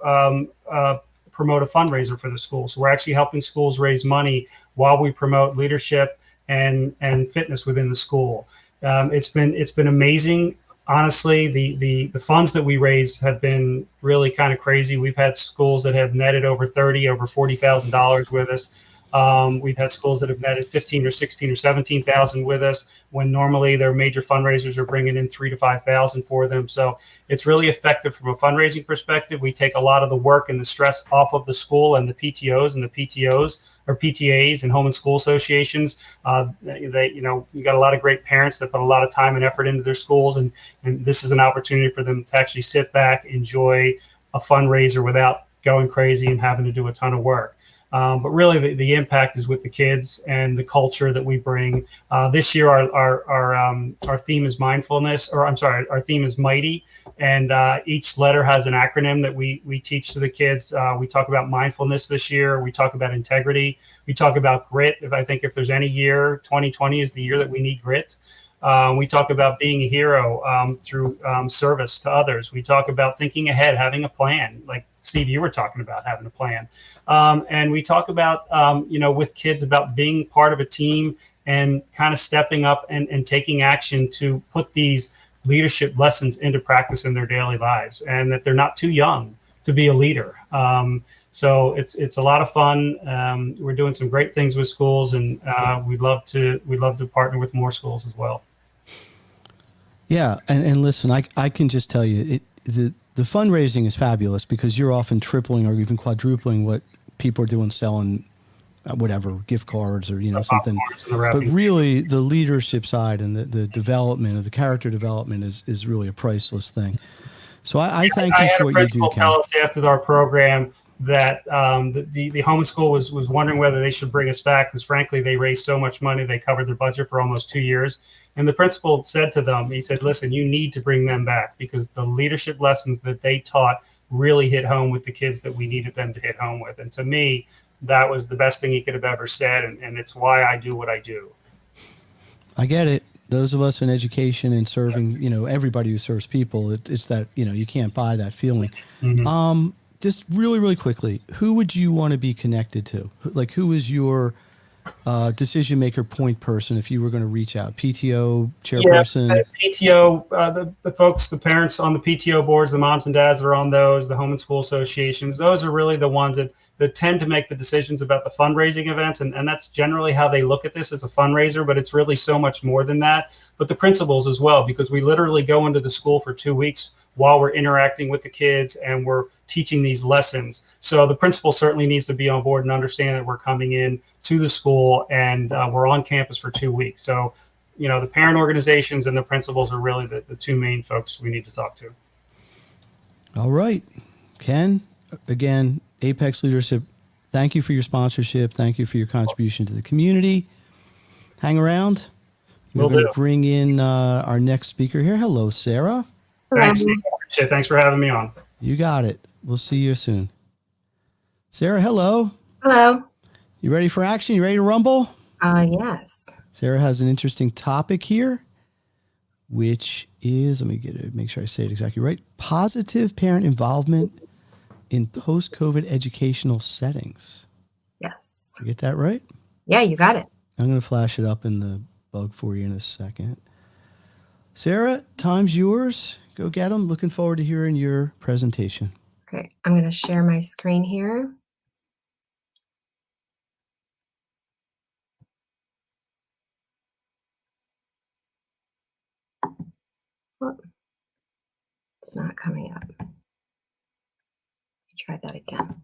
promote a fundraiser for the school. So we're actually helping schools raise money while we promote leadership and fitness within the school. It's been amazing. Honestly, the funds that we raise have been really kind of crazy. We've had schools that have netted over $40,000 with us. We've had schools that have netted 15 or 16 or 17,000 with us, when normally their major fundraisers are bringing in 3,000 to 5,000 for them. So it's really effective from a fundraising perspective. We take a lot of the work and the stress off of the school and the PTOs or PTAs and home and school associations. You got a lot of great parents that put a lot of time and effort into their schools, and this is an opportunity for them to actually sit back, enjoy a fundraiser without going crazy and having to do a ton of work. But really, the impact is with the kids and the culture that we bring. This year, our theme is mindfulness, our theme is mighty, and each letter has an acronym that we teach to the kids. We talk about mindfulness this year. We talk about integrity. We talk about grit. If there's any year, 2020 is the year that we need grit. We talk about being a hero through service to others. We talk about thinking ahead, having a plan, like Steve, you were talking about having a plan. And we talk about, with kids about being part of a team and kind of stepping up and taking action to put these leadership lessons into practice in their daily lives, and that they're not too young to be a leader. So it's a lot of fun. We're doing some great things with schools, and we'd love to partner with more schools as well. Yeah, and listen, I can just tell you, the fundraising is fabulous because you're often tripling or even quadrupling what people are doing selling whatever, gift cards or something. But really, the leadership side and the development of the character development is really a priceless thing. So I thank you for what you do, Ken. I had a principal tell us after our program that the home school was wondering whether they should bring us back because, frankly, they raised so much money, they covered their budget for almost 2 years. And the principal said to them, he said, listen, you need to bring them back because the leadership lessons that they taught really hit home with the kids that we needed them to hit home with. And to me, that was the best thing he could have ever said. And it's why I do what I do. I get it. Those of us in education and serving, everybody who serves people, it's that, you can't buy that feeling. Mm-hmm. Just really, really quickly, who would you want to be connected to? Like, who is your decision maker point person if you were going to reach out? PTO chairperson? Yeah, PTO, the folks, the parents on the PTO boards, the moms and dads are on those, the home and school associations. Those are really the ones that tend to make the decisions about the fundraising events. And that's generally how they look at this as a fundraiser, but it's really so much more than that. But the principals as well, because we literally go into the school for 2 weeks while we're interacting with the kids and we're teaching these lessons. So the principal certainly needs to be on board and understand that we're coming in to the school and we're on campus for 2 weeks. So, the parent organizations and the principals are really the two main folks we need to talk to. All right. Ken, again, Apex Leadership, thank you for your sponsorship. Thank you for your contribution to the community. Hang around. We're going to bring in our next speaker here. Hello, Sarah. Thanks, Steve. Thanks for having me on. You got it. We'll see you soon. Sarah, hello. Hello. You ready for action? You ready to rumble? Yes. Sarah has an interesting topic here, which is, let me make sure I say it exactly right. Positive parent involvement in post-COVID educational settings. Yes. You get that right? Yeah, you got it. I'm going to flash it up in the bug for you in a second. Sarah, time's yours. Go get them. Looking forward to hearing your presentation. Okay, I'm going to share my screen here. Oh, it's not coming up. Try that again.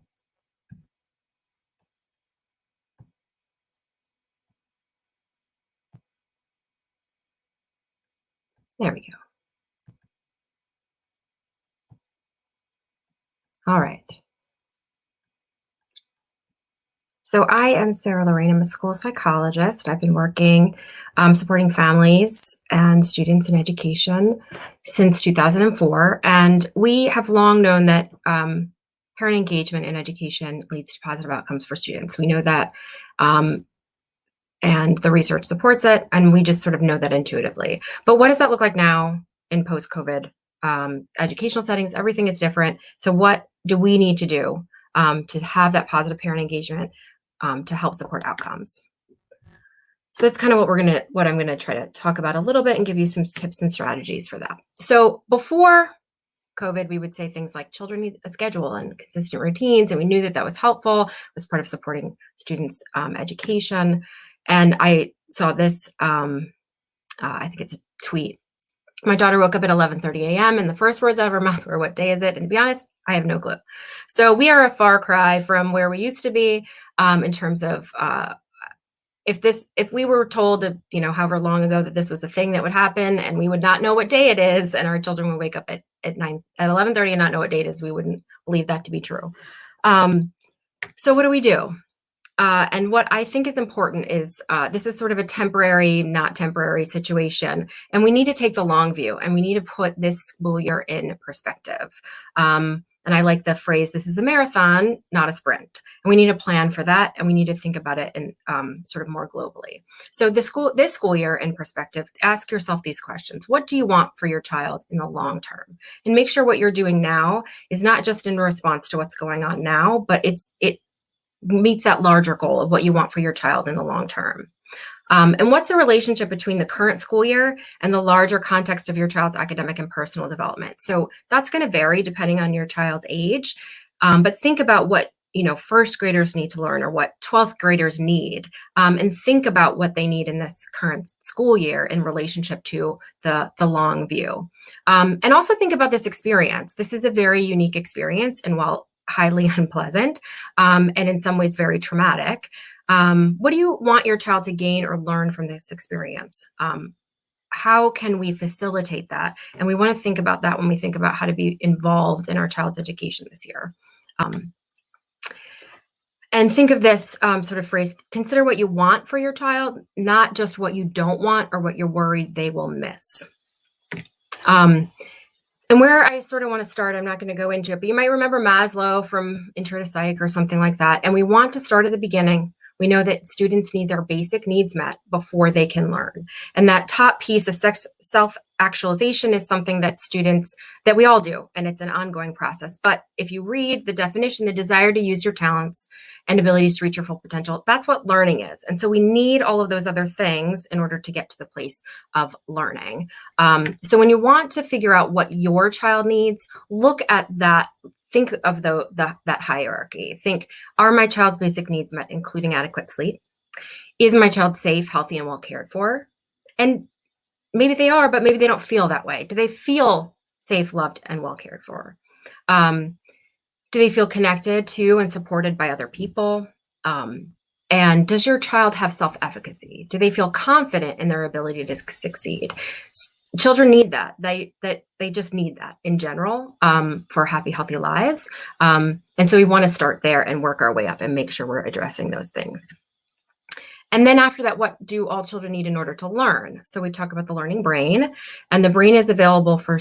There we go. All right. So I am Sarah Lorraine. I'm a school psychologist. I've been working supporting families and students in education since 2004. And we have long known that parent engagement in education leads to positive outcomes for students. We know that, and the research supports it, and we just sort of know that intuitively. But what does that look like now in post-COVID educational settings? Everything is different. So what do we need to do to have that positive parent engagement to help support outcomes? So that's kind of what I'm gonna try to talk about a little bit and give you some tips and strategies for that. So before COVID, we would say things like children need a schedule and consistent routines, and we knew that that was helpful, was part of supporting students' education. And I saw this, I think it's a tweet. My daughter woke up at 11:30 a.m. and the first words out of her mouth were, "What day is it?" And to be honest, I have no clue. So we are a far cry from where we used to be in terms of if we were told, however long ago that this was a thing that would happen, and we would not know what day it is, and our children would wake up at 11:30 and not know what day it is, we wouldn't believe that to be true. So what do we do? And what I think is important is this is sort of a temporary, not temporary situation. And we need to take the long view, and we need to put this school year in perspective. And I like the phrase, this is a marathon, not a sprint. And we need a plan for that. And we need to think about it in sort of more globally. So this school year in perspective, ask yourself these questions. What do you want for your child in the long term? And make sure what you're doing now is not just in response to what's going on now, but it meets that larger goal of what you want for your child in the long term. And what's the relationship between the current school year and the larger context of your child's academic and personal development? So that's going to vary depending on your child's age. But think about what first graders need to learn, or what 12th graders need, and think about what they need in this current school year in relationship to the long view. And also think about this experience. This is a very unique experience, and while highly unpleasant, and in some ways very traumatic, what do you want your child to gain or learn from this experience? How can we facilitate that? And we want to think about that when we think about how to be involved in our child's education this year. And think of this sort of phrase, consider what you want for your child, not just what you don't want or what you're worried they will miss. And where I sort of want to start, I'm not going to go into it, but you might remember Maslow from Intro to Psych or something like that. And we want to start at the beginning. We know that students need their basic needs met before they can learn. And that top piece of self-actualization is something that we all do, and it's an ongoing process. But if you read the definition, the desire to use your talents and abilities to reach your full potential, that's what learning is. And so we need all of those other things in order to get to the place of learning. So when you want to figure out what your child needs, look at that. Think of that hierarchy. Think, are my child's basic needs met, including adequate sleep? Is my child safe, healthy, and well cared for? And maybe they are, but maybe they don't feel that way. Do they feel safe, loved, and well cared for? Do they feel connected to and supported by other people? And does your child have self-efficacy? Do they feel confident in their ability to succeed? Children need that. They just need that in general for happy, healthy lives. And so we want to start there and work our way up and make sure we're addressing those things. And then after that, what do all children need in order to learn? So we talk about the learning brain, and the brain is available for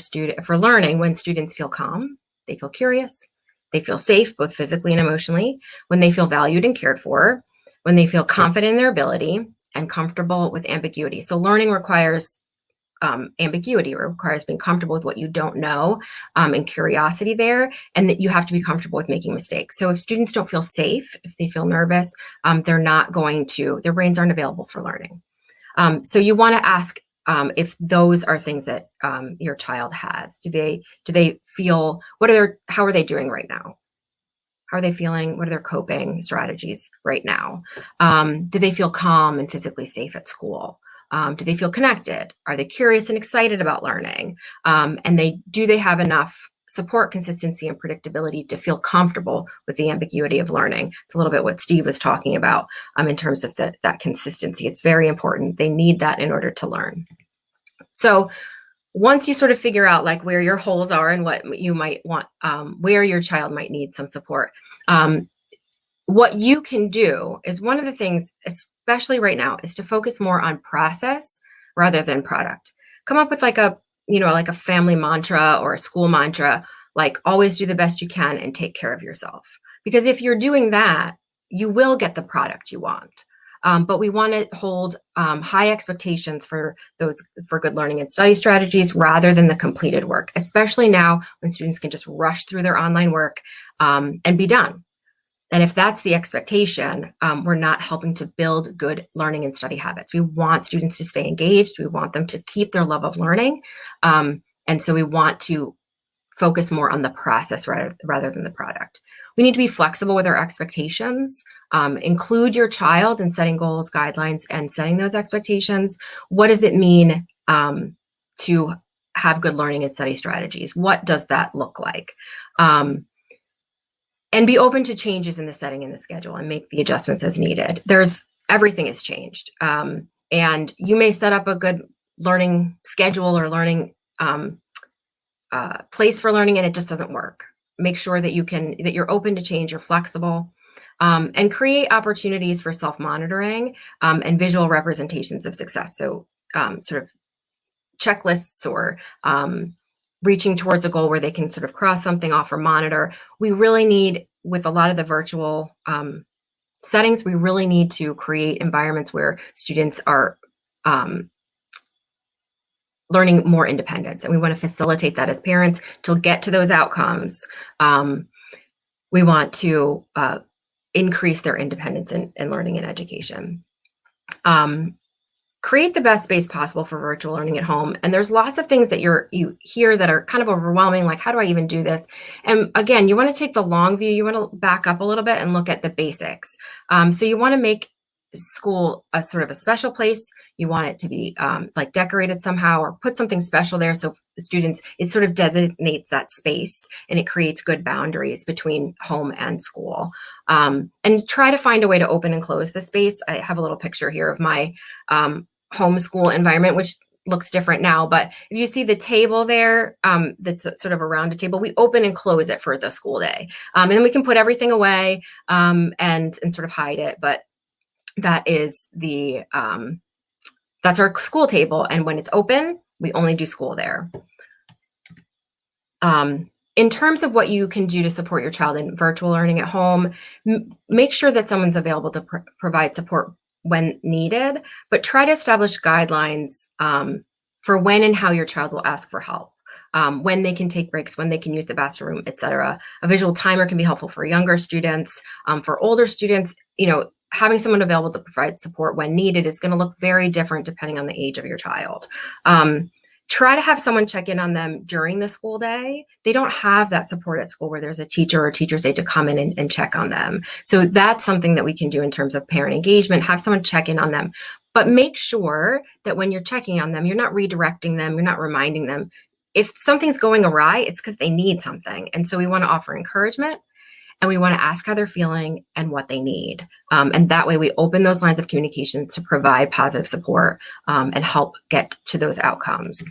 learning when students feel calm, they feel curious, they feel safe, both physically and emotionally, when they feel valued and cared for, when they feel confident in their ability and comfortable with ambiguity. So learning requires ambiguity. It requires being comfortable with what you don't know, and curiosity there, and that you have to be comfortable with making mistakes. So if students don't feel safe, if they feel nervous, their brains aren't available for learning. So you want to ask if those are things that your child has. Do they feel, how are they doing right now? How are they feeling? What are their coping strategies right now? Do they feel calm and physically safe at school? Do they feel connected? Are they curious and excited about learning? And do they have enough support, consistency, and predictability to feel comfortable with the ambiguity of learning? It's a little bit what Steve was talking about in terms of that consistency. It's very important. They need that in order to learn. So once you sort of figure out like where your holes are and what you might want, where your child might need some support, what you can do is one of the things, especially right now, is to focus more on process rather than product. Come up with like a family mantra or a school mantra, like always do the best you can and take care of yourself. Because if you're doing that, you will get the product you want. But we want to hold high expectations for good learning and study strategies rather than the completed work, especially now when students can just rush through their online work and be done. And if that's the expectation, we're not helping to build good learning and study habits. We want students to stay engaged. We want them to keep their love of learning. And so we want to focus more on the process rather than the product. We need to be flexible with our expectations. Include your child in setting goals, guidelines, and setting those expectations. What does it mean to have good learning and study strategies? What does that look like? And be open to changes in the setting and the schedule and make the adjustments as needed. Everything has changed. And you may set up a good learning schedule or learning place for learning and it just doesn't work. Make sure that you're open to change, you're flexible, and create opportunities for self-monitoring and visual representations of success. So sort of checklists or reaching towards a goal where they can sort of cross something off or monitor. We really need, with a lot of the virtual settings, we really need to create environments where students are learning more independence. And we want to facilitate that as parents to get to those outcomes. We want to increase their independence in learning and education. Create the best space possible for virtual learning at home. And there's lots of things that you hear that are kind of overwhelming, like, how do I even do this? And again, you want to take the long view. You want to back up a little bit and look at the basics. So you want to make school a sort of a special place. You want it to be like decorated somehow or put something special there. So students, it sort of designates that space and it creates good boundaries between home and school. And try to find a way to open and close the space. I have a little picture here of my homeschool environment, which looks different now, but if you see the table there, that's sort of a rounded table, we open and close it for the school day. And then we can put everything away and sort of hide it. But that is that's our school table. And when it's open, we only do school there. In terms of what you can do to support your child in virtual learning at home, make sure that someone's available to provide support when needed, but try to establish guidelines for when and how your child will ask for help, when they can take breaks, when they can use the bathroom, etc. A visual timer can be helpful for younger students. For older students, having someone available to provide support when needed is going to look very different depending on the age of your child. Try to have someone check in on them during the school day. They don't have that support at school where there's a teacher or teacher's aide to come in and check on them. So that's something that we can do in terms of parent engagement, have someone check in on them. But make sure that when you're checking on them, you're not redirecting them, you're not reminding them. If something's going awry, it's because they need something. And so we want to offer encouragement and we want to ask how they're feeling and what they need. And that way we open those lines of communication to provide positive support and help get to those outcomes.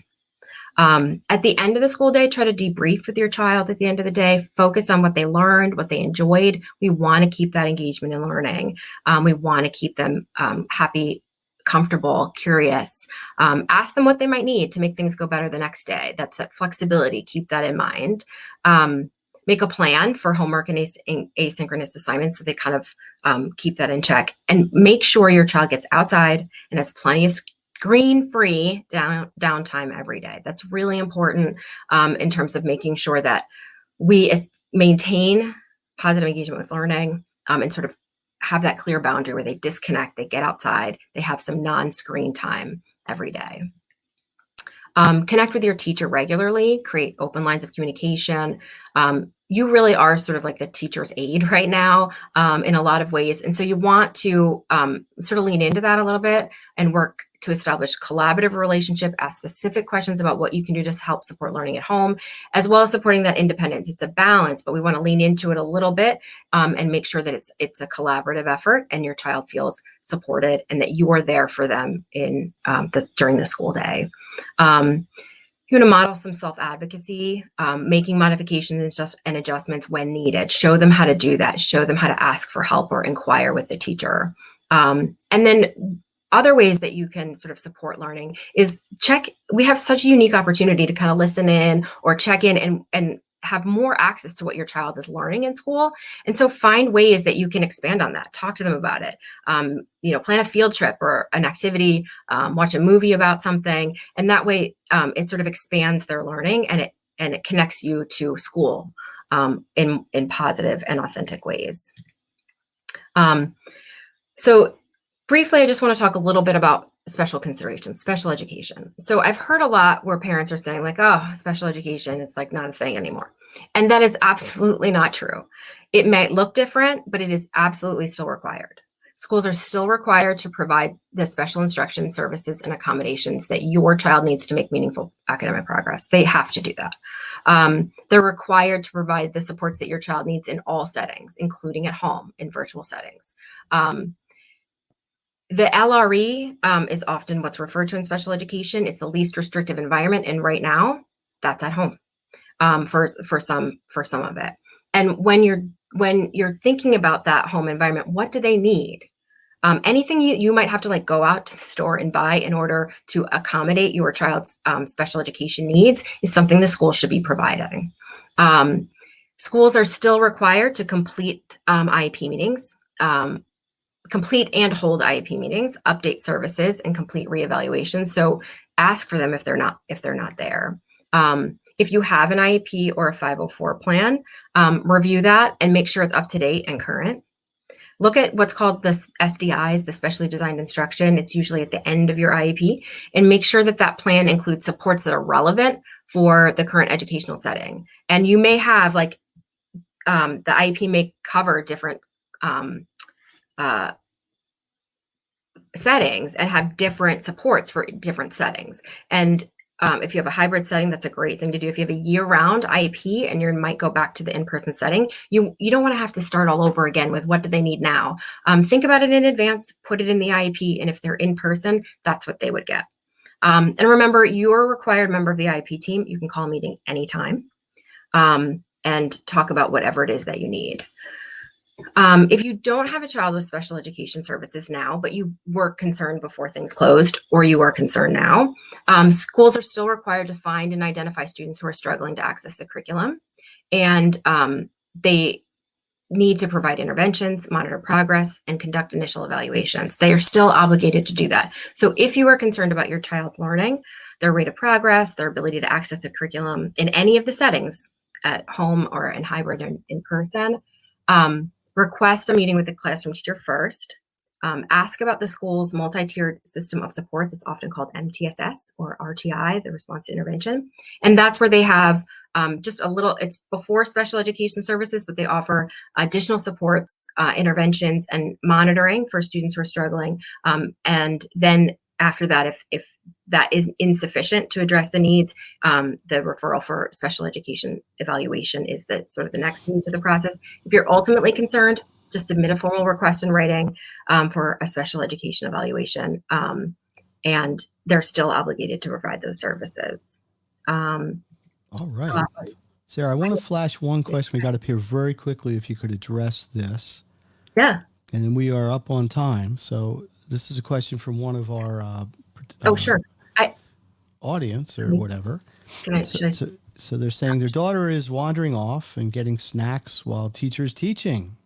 At the end of the school day, try to debrief with your child at the end of the day, focus on what they learned, what they enjoyed. We want to keep that engagement in learning. We want to keep them happy, comfortable, curious. Ask them what they might need to make things go better the next day. That's that flexibility. Keep that in mind. Make a plan for homework and asynchronous assignments so they kind of keep that in check. And make sure your child gets outside and has plenty of screen-free downtime every day. That's really important in terms of making sure that we maintain positive engagement with learning and sort of have that clear boundary where they disconnect, they get outside, they have some non-screen time every day. Connect with your teacher regularly, create open lines of communication. You really are sort of like the teacher's aide right now in a lot of ways. And so you want to sort of lean into that a little bit and work to establish collaborative relationship, ask specific questions about what you can do to help support learning at home, as well as supporting that independence. It's a balance, but we want to lean into it a little bit and make sure that it's a collaborative effort and your child feels supported and that you are there for them in during the school day. You want to model some self-advocacy, making modifications and adjustments when needed. Show them how to do that. Show them how to ask for help or inquire with the teacher. And then other ways that you can sort of support learning is we have such a unique opportunity to kind of listen in or check in and have more access to what your child is learning in school. And so find ways that you can expand on that. Talk to them about it. Plan a field trip or an activity, watch a movie about something. And that way it sort of expands their learning and it connects you to school in positive and authentic ways. So briefly, I just want to talk a little bit about special considerations, special education. So I've heard a lot where parents are saying like, oh, special education, it's like not a thing anymore. And that is absolutely not true. It might look different, but it is absolutely still required. Schools are still required to provide the special instruction services and accommodations that your child needs to make meaningful academic progress. They have to do that. They're required to provide the supports that your child needs in all settings, including at home, in virtual settings. The LRE is often what's referred to in special education. It's the least restrictive environment, and right now, that's at home for some of it. And when you're thinking about that home environment, what do they need? Anything you might have to like go out to the store and buy in order to accommodate your child's special education needs is something the school should be providing. Schools are still required to complete IEP meetings. Complete and hold IEP meetings, update services, and complete reevaluations. So ask for them if they're not there. If you have an IEP or a 504 plan, review that and make sure it's up to date and current. Look at what's called the SDIs, the specially designed instruction. It's usually at the end of your IEP, and make sure that plan includes supports that are relevant for the current educational setting. And you may have the IEP may cover different settings and have different supports for different settings. And if you have a hybrid setting, that's a great thing to do. If you have a year-round IEP and you might go back to the in-person setting, you don't want to have to start all over again with what do they need now. Think about it in advance, put it in the IEP, and if they're in person, that's what they would get. And remember, you're a required member of the IEP team. You can call a meeting anytime and talk about whatever it is that you need. If you don't have a child with special education services now, but you were concerned before things closed, or you are concerned now, schools are still required to find and identify students who are struggling to access the curriculum. And they need to provide interventions, monitor progress, and conduct initial evaluations. They are still obligated to do that. So if you are concerned about your child's learning, their rate of progress, their ability to access the curriculum in any of the settings at home or in hybrid and in person, request a meeting with the classroom teacher first. Ask about the school's multi-tiered system of supports. It's often called MTSS or RTI, the response to intervention. And that's where they have just a little, it's before special education services, but they offer additional supports, interventions, and monitoring for students who are struggling. And then after that, if that is insufficient to address the needs, the referral for special education evaluation is the sort of the next stage of the process. If you're ultimately concerned, just submit a formal request in writing for a special education evaluation, and they're still obligated to provide those services. All right. Sarah, I want to flash one question we got up here very quickly, if you could address this. Yeah. And then we are up on time. So this is a question from one of our sure. audience or whatever. So they're saying their daughter is wandering off and getting snacks while teacher's teaching.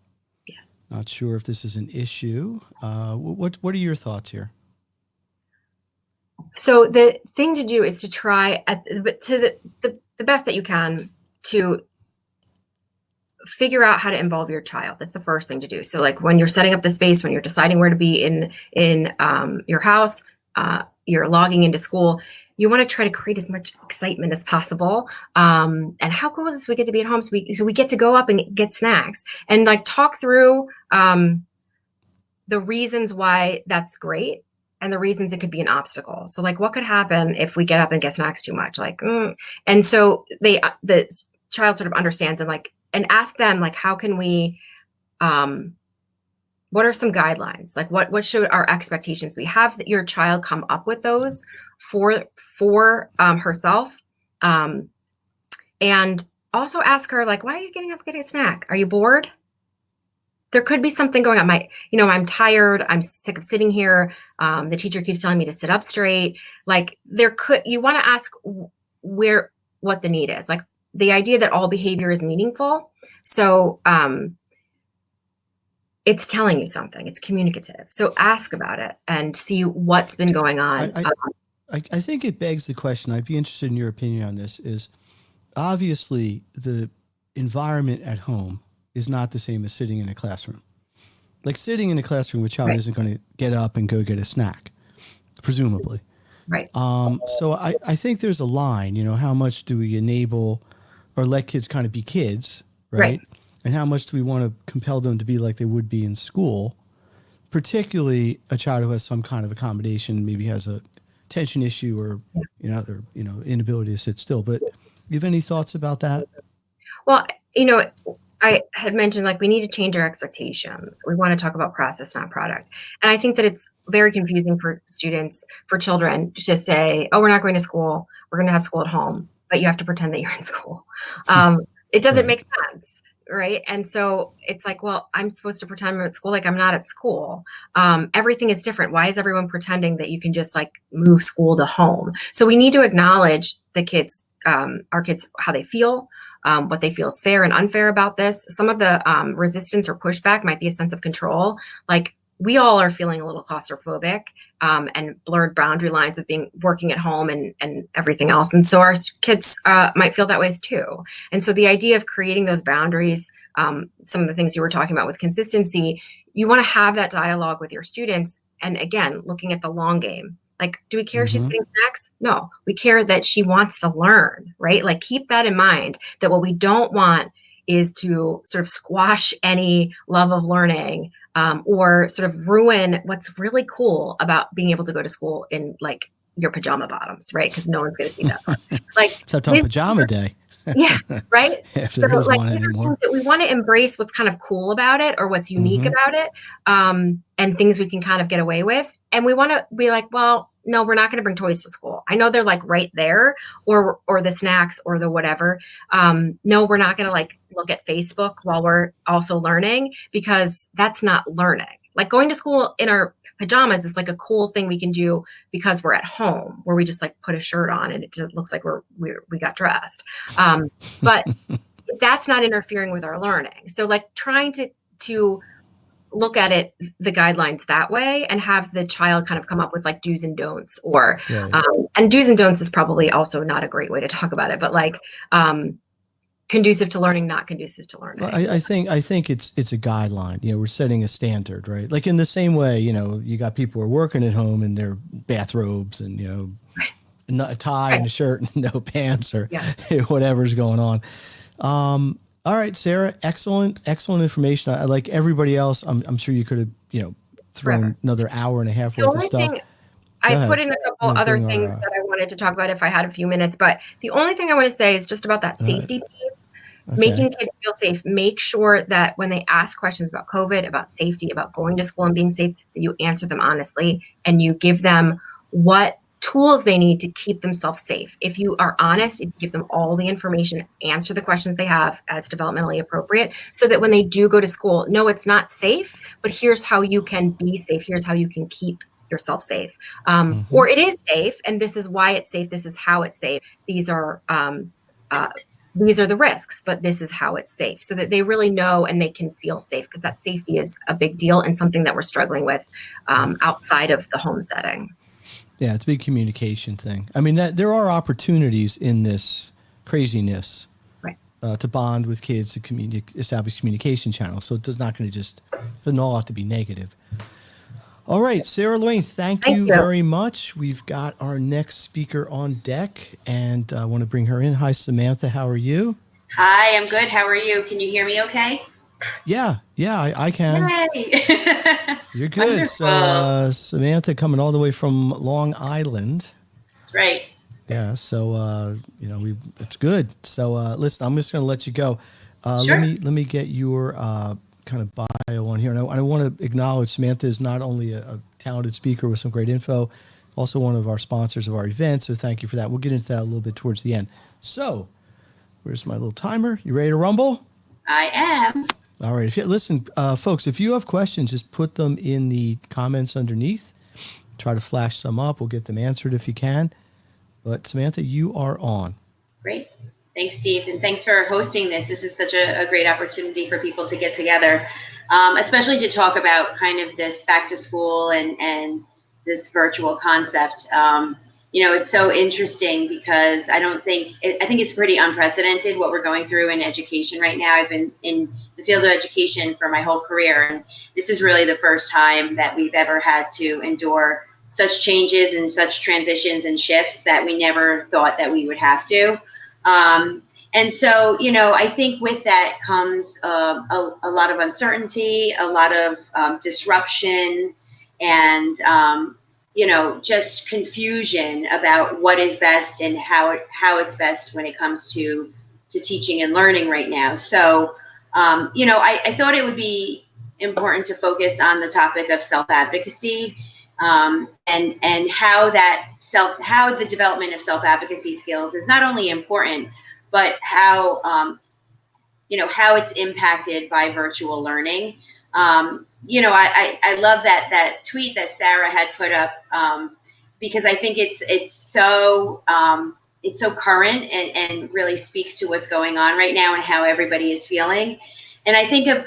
Yes. Not sure if this is an issue. What are your thoughts here? So the thing to do is to try the best that you can to figure out how to involve your child. That's the first thing to do. So like when you're setting up the space, when you're deciding where to be in your house, you're logging into school, you want to try to create as much excitement as possible. And how cool is this? We get to be at home. So we get to go up and get snacks and like talk through the reasons why that's great and the reasons it could be an obstacle. So like what could happen if we get up and get snacks too much? And so the child sort of understands and ask them like, how can we, what are some guidelines? Like what should our expectations be? Have your child come up with those for herself And also ask her, like, why are you getting up getting a snack? Are you bored? There could be something going on. I'm tired. I'm sick of sitting here. The teacher keeps telling me to sit up straight. Like you want to ask what the need is. Like the idea that all behavior is meaningful. So it's telling you something. It's communicative. So ask about it and see what's been going on. I think it begs the question. I'd be interested in your opinion on this. Is obviously the environment at home is not the same as sitting in a classroom. Like sitting in a classroom, a child Right. isn't going to get up and go get a snack, presumably. Right. So I think there's a line, how much do we enable or let kids kind of be kids, right? And how much do we want to compel them to be like they would be in school, particularly a child who has some kind of accommodation, maybe has a attention issue or, their, inability to sit still. But you have any thoughts about that? Well, I had mentioned we need to change our expectations. We want to talk about process, not product. And I think that it's very confusing for students, for children to say, oh, we're not going to school. We're going to have school at home, but you have to pretend that you're in school. It doesn't make sense. Right. And so it's like, well, I'm supposed to pretend I'm at school. Like I'm not at school. Everything is different. Why is everyone pretending that you can just move school to home? So we need to acknowledge the kids, our kids, how they feel, what they feel is fair and unfair about this. Some of the resistance or pushback might be a sense of control. Like we all are feeling a little claustrophobic and blurred boundary lines of working at home and everything else. And so our kids might feel that ways too. And so the idea of creating those boundaries, some of the things you were talking about with consistency, you want to have that dialogue with your students. And again, looking at the long game. Like, do we care if she's getting snacks? No, we care that she wants to learn, right? Like, keep that in mind, that what we don't want is to sort of squash any love of learning or sort of ruin what's really cool about being able to go to school in your pajama bottoms, right? Because no one's going to see that part. Except on pajama day. Yeah, right. If there is one these anymore. are things that we want to embrace what's kind of cool about it or what's unique about it, and things we can kind of get away with. And we want to be like, well, no, we're not going to bring toys to school. I know they're right there, or the snacks or the whatever. No, we're not going to look at Facebook while we're also learning, because that's not learning. Like going to school in our pajamas is a cool thing we can do because we're at home, where we just put a shirt on and it just looks like we got dressed. But that's not interfering with our learning. So trying to look at it, the guidelines that way, and have the child kind of come up with do's and don'ts, or and do's and don'ts is probably also not a great way to talk about it, but conducive to learning, not conducive to learning. Well, I think it's a guideline. We're setting a standard, right? Like in the same way, you got people who are working at home in their bathrobes and a tie and a shirt and no pants or whatever's going on. All right, Sarah, excellent information. I like everybody else. I'm sure you could have thrown another hour and a half worth of stuff. I put in a couple other things that I wanted to talk about if I had a few minutes, but the only thing I want to say is just about that safety piece, making kids feel safe. Make sure that when they ask questions about COVID, about safety, about going to school and being safe, that you answer them honestly and you give them what tools they need to keep themselves safe. If you are honest, if you give them all the information, answer the questions they have as developmentally appropriate, so that when they do go to school, no, it's not safe, but here's how you can be safe. Here's how you can keep yourself safe. Or it is safe, and this is why it's safe. This is how it's safe. These are the risks, but this is how it's safe, so that they really know and they can feel safe, because that safety is a big deal and something that we're struggling with outside of the home setting. Yeah, it's a big communication thing. I mean, there are opportunities in this craziness to bond with kids, to establish communication channels. So it's not going to doesn't all have to be negative. All right, Sarah Luane, thank you very much. We've got our next speaker on deck, and I want to bring her in. Hi, Samantha. How are you? Hi, I'm good. How are you? Can you hear me okay? Yeah, I can. Yay. You're good. Wonderful. So Samantha coming all the way from Long Island. That's right. Yeah, so it's good. So listen, I'm just going to let you go. Sure. Let me get your kind of bio on here. And I want to acknowledge Samantha is not only a talented speaker with some great info, also one of our sponsors of our event. So thank you for that. We'll get into that a little bit towards the end. So where's my little timer? You ready to rumble? I am. All right. Listen, folks, if you have questions, just put them in the comments underneath. Try to flash some up. We'll get them answered if you can. But Samantha, you are on. Great. Thanks, Steve. And thanks for hosting this. This is such a great opportunity for people to get together, especially to talk about kind of this back to school and this virtual concept. It's so interesting because I think it's pretty unprecedented what we're going through in education right now. I've been in the field of education for my whole career, and this is really the first time that we've ever had to endure such changes and such transitions and shifts that we never thought that we would have to. And so, I think with that comes a lot of uncertainty, a lot of disruption, and just confusion about what is best and how it's best when it comes to teaching and learning right now. So, I thought it would be important to focus on the topic of self-advocacy, and how the development of self-advocacy skills is not only important, but how it's impacted by virtual learning. I love that tweet that Sarah had put up, because I think it's so current and really speaks to what's going on right now and how everybody is feeling. And I think of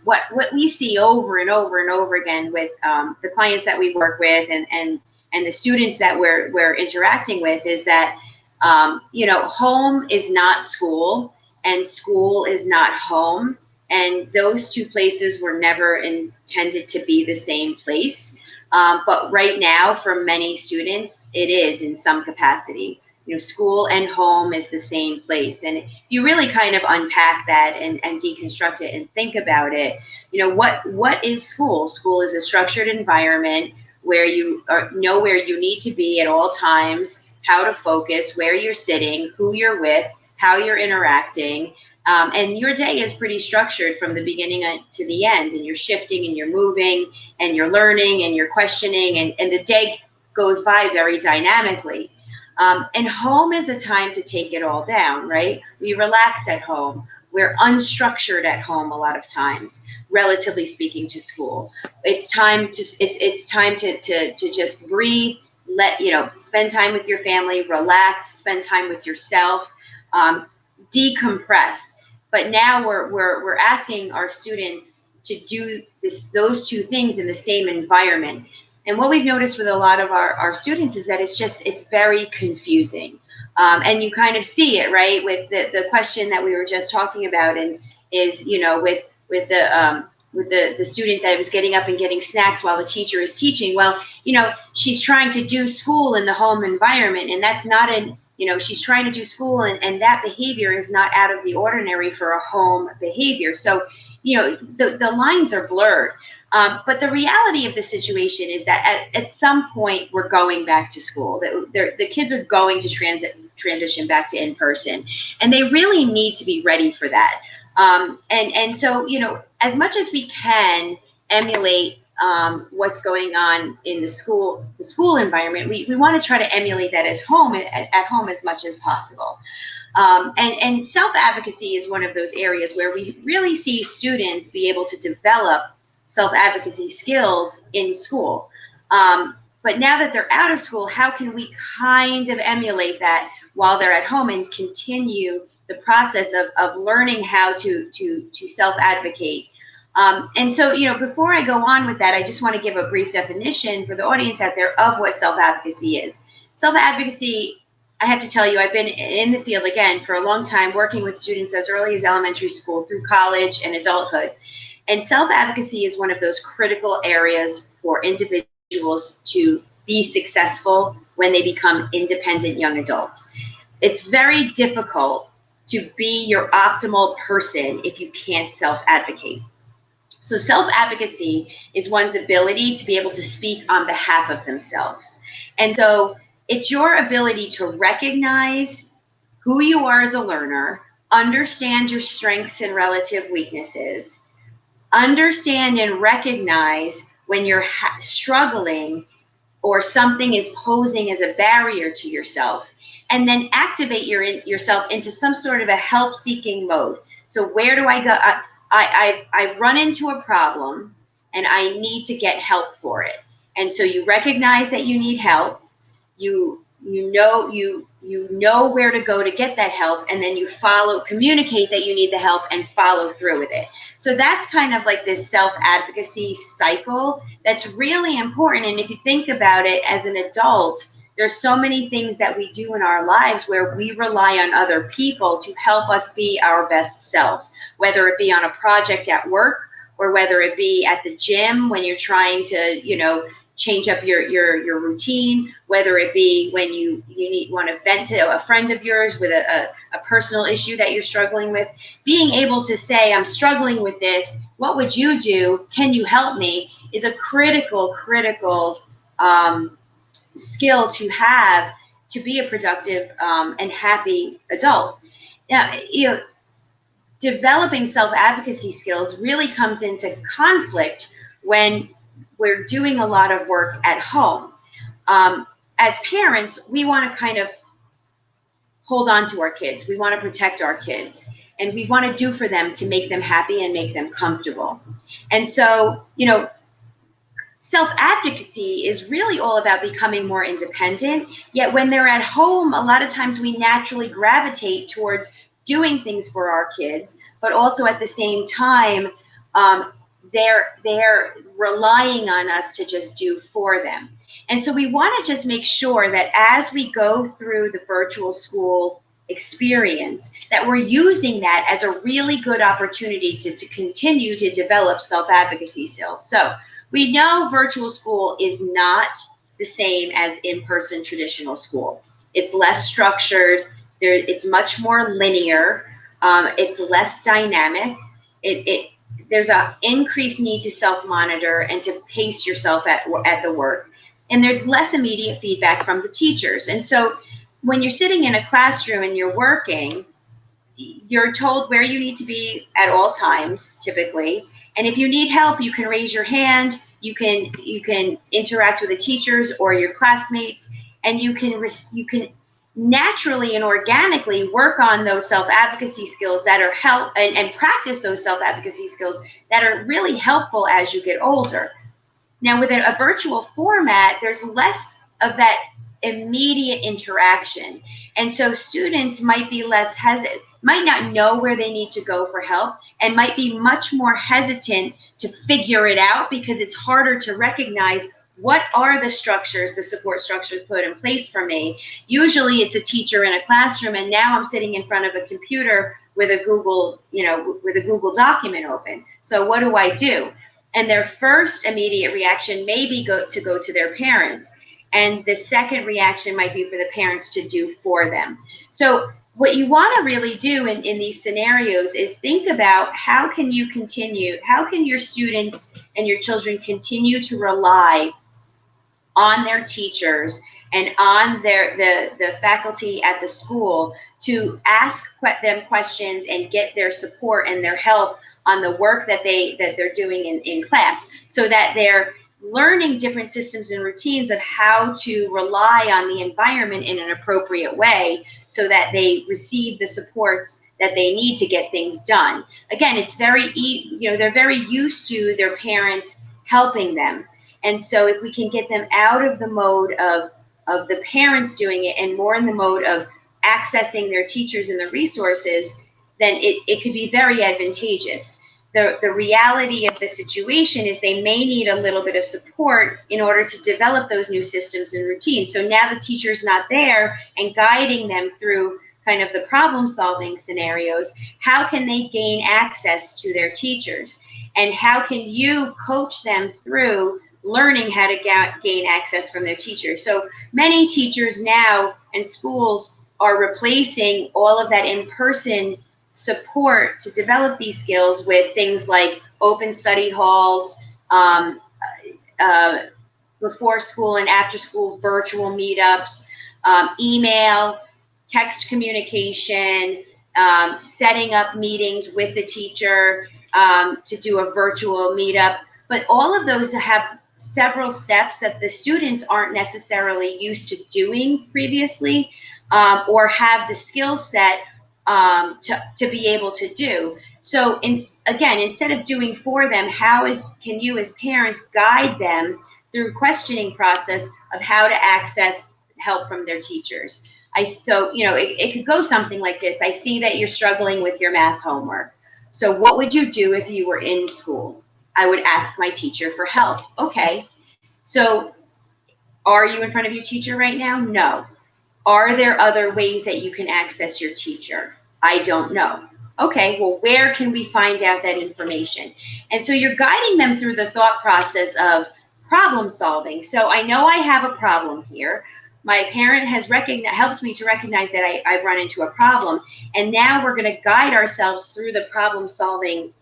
what we see over and over and over again with the clients that we work with and the students that we're interacting with is that home is not school and school is not home, and those two places were never intended to be the same place. But right now, for many students, it is in some capacity. School and home is the same place. And if you really kind of unpack that and deconstruct it and think about it, what is school? School is a structured environment where you know where you need to be at all times, how to focus, where you're sitting, who you're with, how you're interacting. And your day is pretty structured from the beginning to the end, and you're shifting and you're moving and you're learning and you're questioning, and the day goes by very dynamically. And home is a time to take it all down, right? We relax at home. We're unstructured at home a lot of times, relatively speaking to school. It's time to just breathe, spend time with your family, relax, spend time with yourself, decompress. But now we're asking our students to do those two things in the same environment. And what we've noticed with a lot of our students is that it's very confusing. And you kind of see it, right, with the question that we were just talking about, and is, with the student that was getting up and getting snacks while the teacher is teaching. Well, she's trying to do school in the home environment, and that's not she's trying to do school, and that behavior is not out of the ordinary for a home behavior. So, the lines are blurred. But the reality of the situation is that at some point we're going back to school. The kids are going to transition back to in-person, and they really need to be ready for that. And so, as much as we can emulate what's going on in the school environment, we want to try to emulate that at home as much as possible. And self-advocacy is one of those areas where we really see students be able to develop self-advocacy skills in school. But now that they're out of school, how can we kind of emulate that while they're at home and continue the process of learning how to self-advocate? And so, before I go on with that, I just want to give a brief definition for the audience out there of what self-advocacy is. Self-advocacy, I have to tell you, I've been in the field, again, for a long time, working with students as early as elementary school through college and adulthood. And self-advocacy is one of those critical areas for individuals to be successful when they become independent young adults. It's very difficult to be your optimal person if you can't self-advocate. So self-advocacy is one's ability to be able to speak on behalf of themselves. And so it's your ability to recognize who you are as a learner, understand your strengths and relative weaknesses, understand and recognize when you're struggling or something is posing as a barrier to yourself, and then activate yourself into some sort of a help-seeking mode. So where do I go? I've run into a problem and I need to get help for it. And so you recognize that you need help. You know where to go to get that help, and then you communicate that you need the help and follow through with it. So that's kind of like this self-advocacy cycle that's really important. And if you think about it as an adult, there's so many things that we do in our lives where we rely on other people to help us be our best selves, whether it be on a project at work or whether it be at the gym when you're trying to, change up your routine, whether it be when you want to vent to a friend of yours with a personal issue that you're struggling with. Being able to say, I'm struggling with this, what would you do? Can you help me? Is a critical skill to have to be a productive and happy adult. Now, developing self-advocacy skills really comes into conflict when we're doing a lot of work at home. As parents, we want to kind of hold on to our kids. We want to protect our kids, and we want to do for them to make them happy and make them comfortable. And so, self-advocacy is really all about becoming more independent. Yet when they're at home, a lot of times we naturally gravitate towards doing things for our kids, but also at the same time, they're relying on us to just do for them. And so we want to just make sure that as we go through the virtual school experience, that we're using that as a really good opportunity to continue to develop self-advocacy skills. So we know virtual school is not the same as in-person traditional school. It's less structured. It's much more linear. It's less dynamic. There's an increased need to self-monitor and to pace yourself at the work. And there's less immediate feedback from the teachers. And so when you're sitting in a classroom and you're working, you're told where you need to be at all times, typically. And if you need help, you can raise your hand. You can interact with the teachers or your classmates, and you can naturally and organically work on those self-advocacy skills that are and practice those self-advocacy skills that are really helpful as you get older. Now, with a virtual format, there's less of that immediate interaction. And so students might be less hesitant, might not know where they need to go for help, and might be much more hesitant to figure it out because it's harder to recognize what are the structures, the support structures put in place for me. Usually it's a teacher in a classroom, and now I'm sitting in front of a computer with a Google document open. So what do I do? And their first immediate reaction may be go to their parents. And the second reaction might be for the parents to do for them. So what you want to really do in these scenarios is think about how can your students and your children continue to rely on their teachers and on the faculty at the school to ask them questions and get their support and their help on the work that they're doing in class, so that they're learning different systems and routines of how to rely on the environment in an appropriate way so that they receive the supports that they need to get things done. Again, it's they're very used to their parents helping them. And so if we can get them out of the mode of the parents doing it and more in the mode of accessing their teachers and the resources, then it could be very advantageous. The reality of the situation is they may need a little bit of support in order to develop those new systems and routines. So now the teacher's not there and guiding them through kind of the problem solving scenarios. How can they gain access to their teachers? And how can you coach them through learning how to gain access from their teachers? So many teachers now and schools are replacing all of that in-person support to develop these skills with things like open study halls, before school and after school virtual meetups, email, text communication, setting up meetings with the teacher to do a virtual meetup. But all of those have several steps that the students aren't necessarily used to doing previously, or have the skill set to be able to do. So again, instead of doing for them, can you as parents guide them through questioning process of how to access help from their teachers? It could go something like this. I see that you're struggling with your math homework. So what would you do if you were in school? I would ask my teacher for help. Okay. So are you in front of your teacher right now? No. Are there other ways that you can access your teacher? I don't know. Okay, well, where can we find out that information? And so you're guiding them through the thought process of problem solving. So I know I have a problem here. My parent has helped me to recognize that I've run into a problem. And now we're going to guide ourselves through the problem solving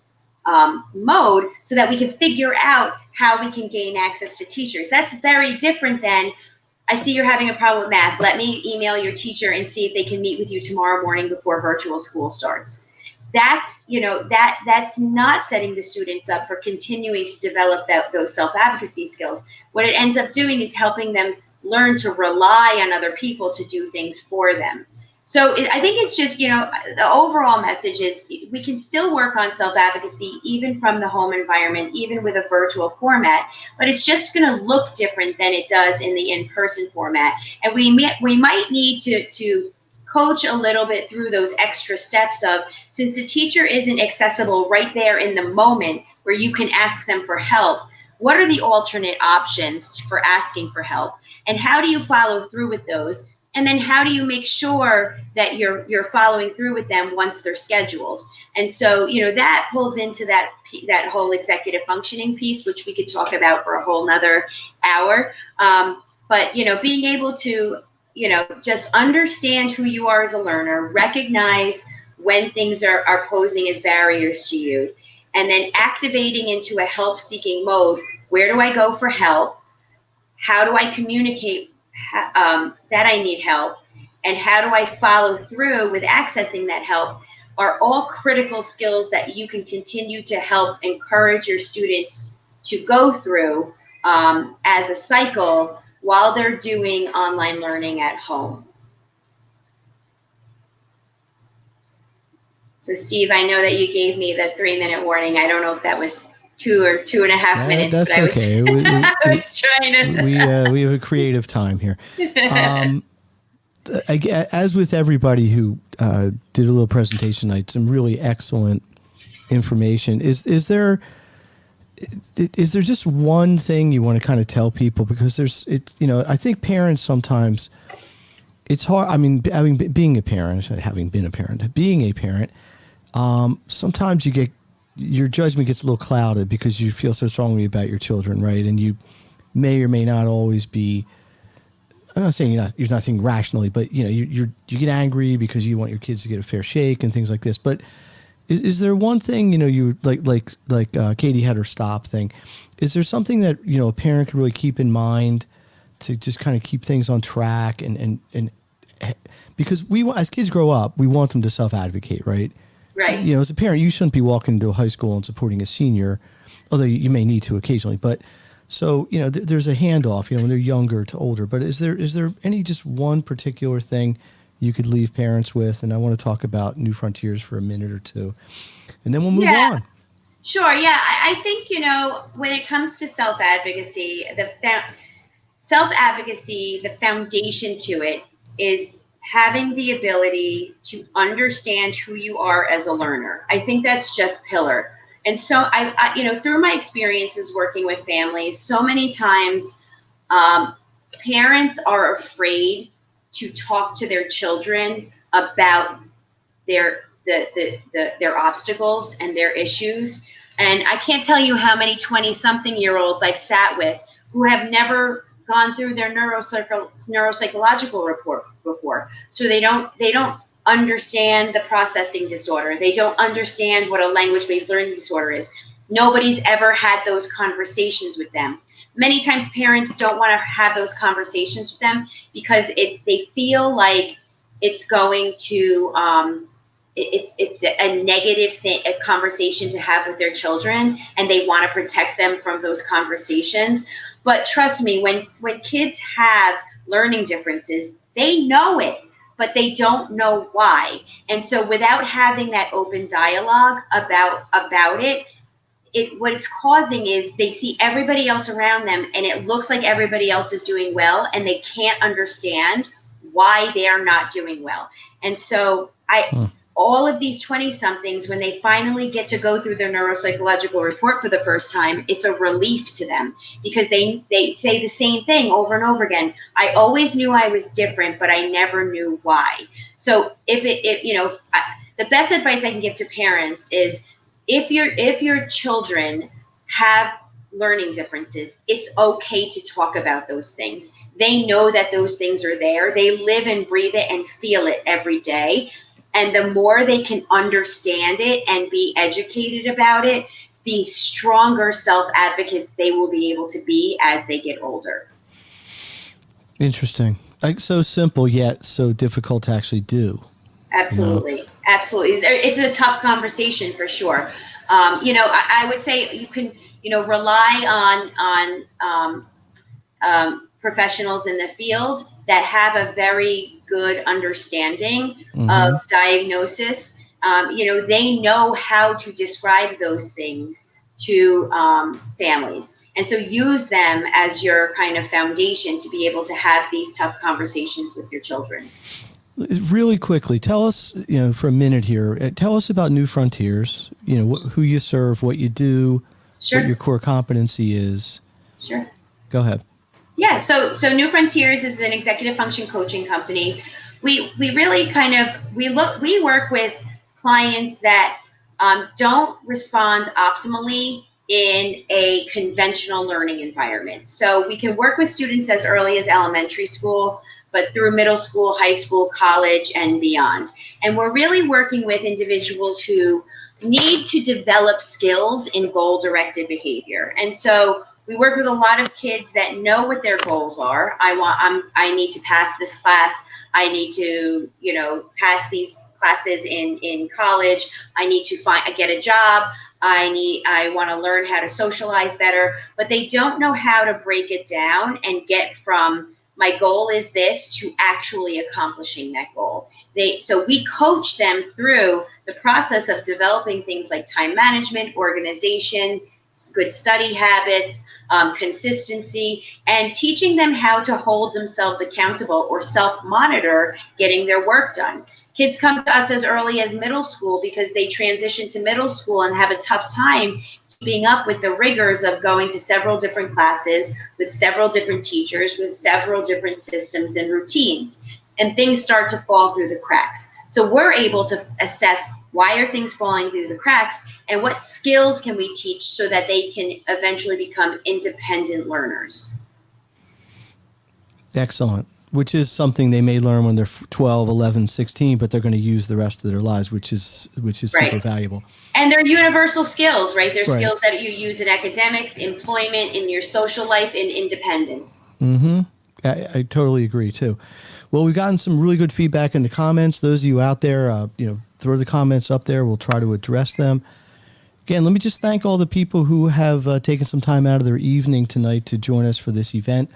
mode so that we can figure out how we can gain access to teachers. That's very different than, I see you're having a problem with math. Let me email your teacher and see if they can meet with you tomorrow morning before virtual school starts. That's not setting the students up for continuing to develop those self-advocacy skills. What it ends up doing is helping them learn to rely on other people to do things for them. So I think it's just, the overall message is we can still work on self-advocacy even from the home environment, even with a virtual format, but it's just going to look different than it does in the in-person format. And we might need to coach a little bit through those extra steps of, since the teacher isn't accessible right there in the moment where you can ask them for help, what are the alternate options for asking for help? And how do you follow through with those? And then how do you make sure that you're following through with them once they're scheduled? And so, that pulls into that whole executive functioning piece, which we could talk about for a whole nother hour. But, being able to, just understand who you are as a learner, recognize when things are posing as barriers to you, and then activating into a help-seeking mode. Where do I go for help? How do I communicate that I need help, and how do I follow through with accessing that help, are all critical skills that you can continue to help encourage your students to go through as a cycle while they're doing online learning at home. So Steve, I know that you gave me the 3-minute warning. I don't know if that was 2 or 2.5 minutes. That's okay. I was trying to. We have a creative time here. As with everybody who did a little presentation tonight, some really excellent information. Is there just one thing you want to kind of tell people? Because I think parents sometimes, it's hard. I mean, being a parent, sometimes your judgment gets a little clouded because you feel so strongly about your children, right? And you may or may not always be, I'm not saying you're not thinking rationally, but you get angry because you want your kids to get a fair shake and things like this. But is there one thing, you like Katie had her stop thing. Is there something that, a parent can really keep in mind to just kind of keep things on track and because as kids grow up, we want them to self-advocate, right? Right. As a parent, you shouldn't be walking into a high school and supporting a senior, although you may need to occasionally. But so, there's a handoff, when they're younger to older. But is there any just one particular thing you could leave parents with? And I want to talk about New Frontiers for a minute or two, and then we'll move on. Sure. Yeah. I think, when it comes to self-advocacy, the foundation to it is having the ability to understand who you are as a learner. I think that's just pillar. And so I through my experiences working with families, so many times parents are afraid to talk to their children about their obstacles and their issues. And I can't tell you how many 20-something-year-olds I've sat with who have never gone through their neuropsychological report before. So they don't understand the processing disorder. They don't understand what a language-based learning disorder is. Nobody's ever had those conversations with them. Many times parents don't want to have those conversations with them because they feel like it's going to it's a negative thing, a conversation to have with their children, and they want to protect them from those conversations. But trust me, when kids have learning differences, they know it, but they don't know why. And so without having that open dialogue about it, what it's causing is they see everybody else around them and it looks like everybody else is doing well, and they can't understand why they're not doing well. And so all of these 20-somethings, when they finally get to go through their neuropsychological report for the first time, it's a relief to them, because they say the same thing over and over again. I always knew I was different, but I never knew why. So the best advice I can give to parents is, if your children have learning differences, it's okay to talk about those things. They know that those things are there. They live and breathe it and feel it every day. And the more they can understand it and be educated about it, the stronger self-advocates they will be able to be as they get older. Interesting. Like, so simple yet so difficult to actually do. Absolutely. You know? Absolutely. It's a tough conversation for sure. I would say you can, rely on professionals in the field that have a very good understanding of diagnosis. They know how to describe those things to families. And so use them as your kind of foundation to be able to have these tough conversations with your children. Really quickly, tell us, for a minute here, tell us about New Frontiers, who you serve, what you do, Sure. What your core competency is. Sure. Go ahead. Yeah, so New Frontiers is an executive function coaching company. We really we work with clients that don't respond optimally in a conventional learning environment. So we can work with students as early as elementary school, but through middle school, high school, college, and beyond. And we're really working with individuals who need to develop skills in goal-directed behavior. And so we work with a lot of kids that know what their goals are. I need to pass this class. I need to, pass these classes in college. I need to get a job. I want to learn how to socialize better, but they don't know how to break it down and get from my goal is this to actually accomplishing that goal. So we coach them through the process of developing things like time management, organization, good study habits, consistency, and teaching them how to hold themselves accountable or self-monitor getting their work done. Kids come to us as early as middle school because they transition to middle school and have a tough time keeping up with the rigors of going to several different classes with several different teachers, with several different systems and routines. And things start to fall through the cracks. So we're able to assess why are things falling through the cracks and what skills can we teach so that they can eventually become independent learners. Excellent. Which is something they may learn when they're 12, 11, 16, but they're going to use the rest of their lives, which is super valuable. And they're universal skills, right? They're skills that you use in academics, employment, in your social life, and independence. Mm-hmm. I totally agree, too. Well, we've gotten some really good feedback in the comments. Those of you out there, throw the comments up there. We'll try to address them. Again, let me just thank all the people who have taken some time out of their evening tonight to join us for this event,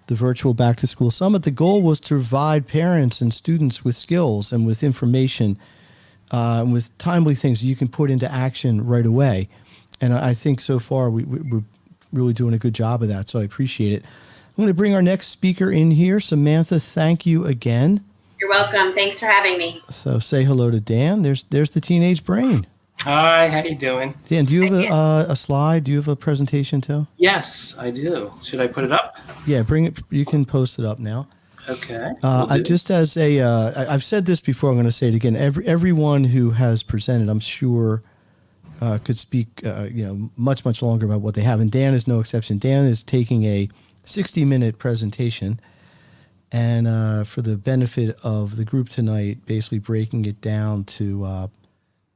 the virtual Back to School Summit. The goal was to provide parents and students with skills and with information, with timely things that you can put into action right away. And I think so far we're really doing a good job of that, so I appreciate it. I'm going to bring our next speaker in here. Samantha, thank you again. You're welcome. Thanks for having me. So say hello to Dan. There's the teenage brain. Hi, how you doing? Dan, do you have a slide? Do you have a presentation too? Yes, I do. Should I put it up? Yeah, bring it. You can post it up now. Okay. Just as I've said this before, I'm going to say it again. Everyone who has presented, I'm sure, could speak, much, much longer about what they have. And Dan is no exception. Dan is taking a 60-minute presentation and for the benefit of the group tonight, basically breaking it down to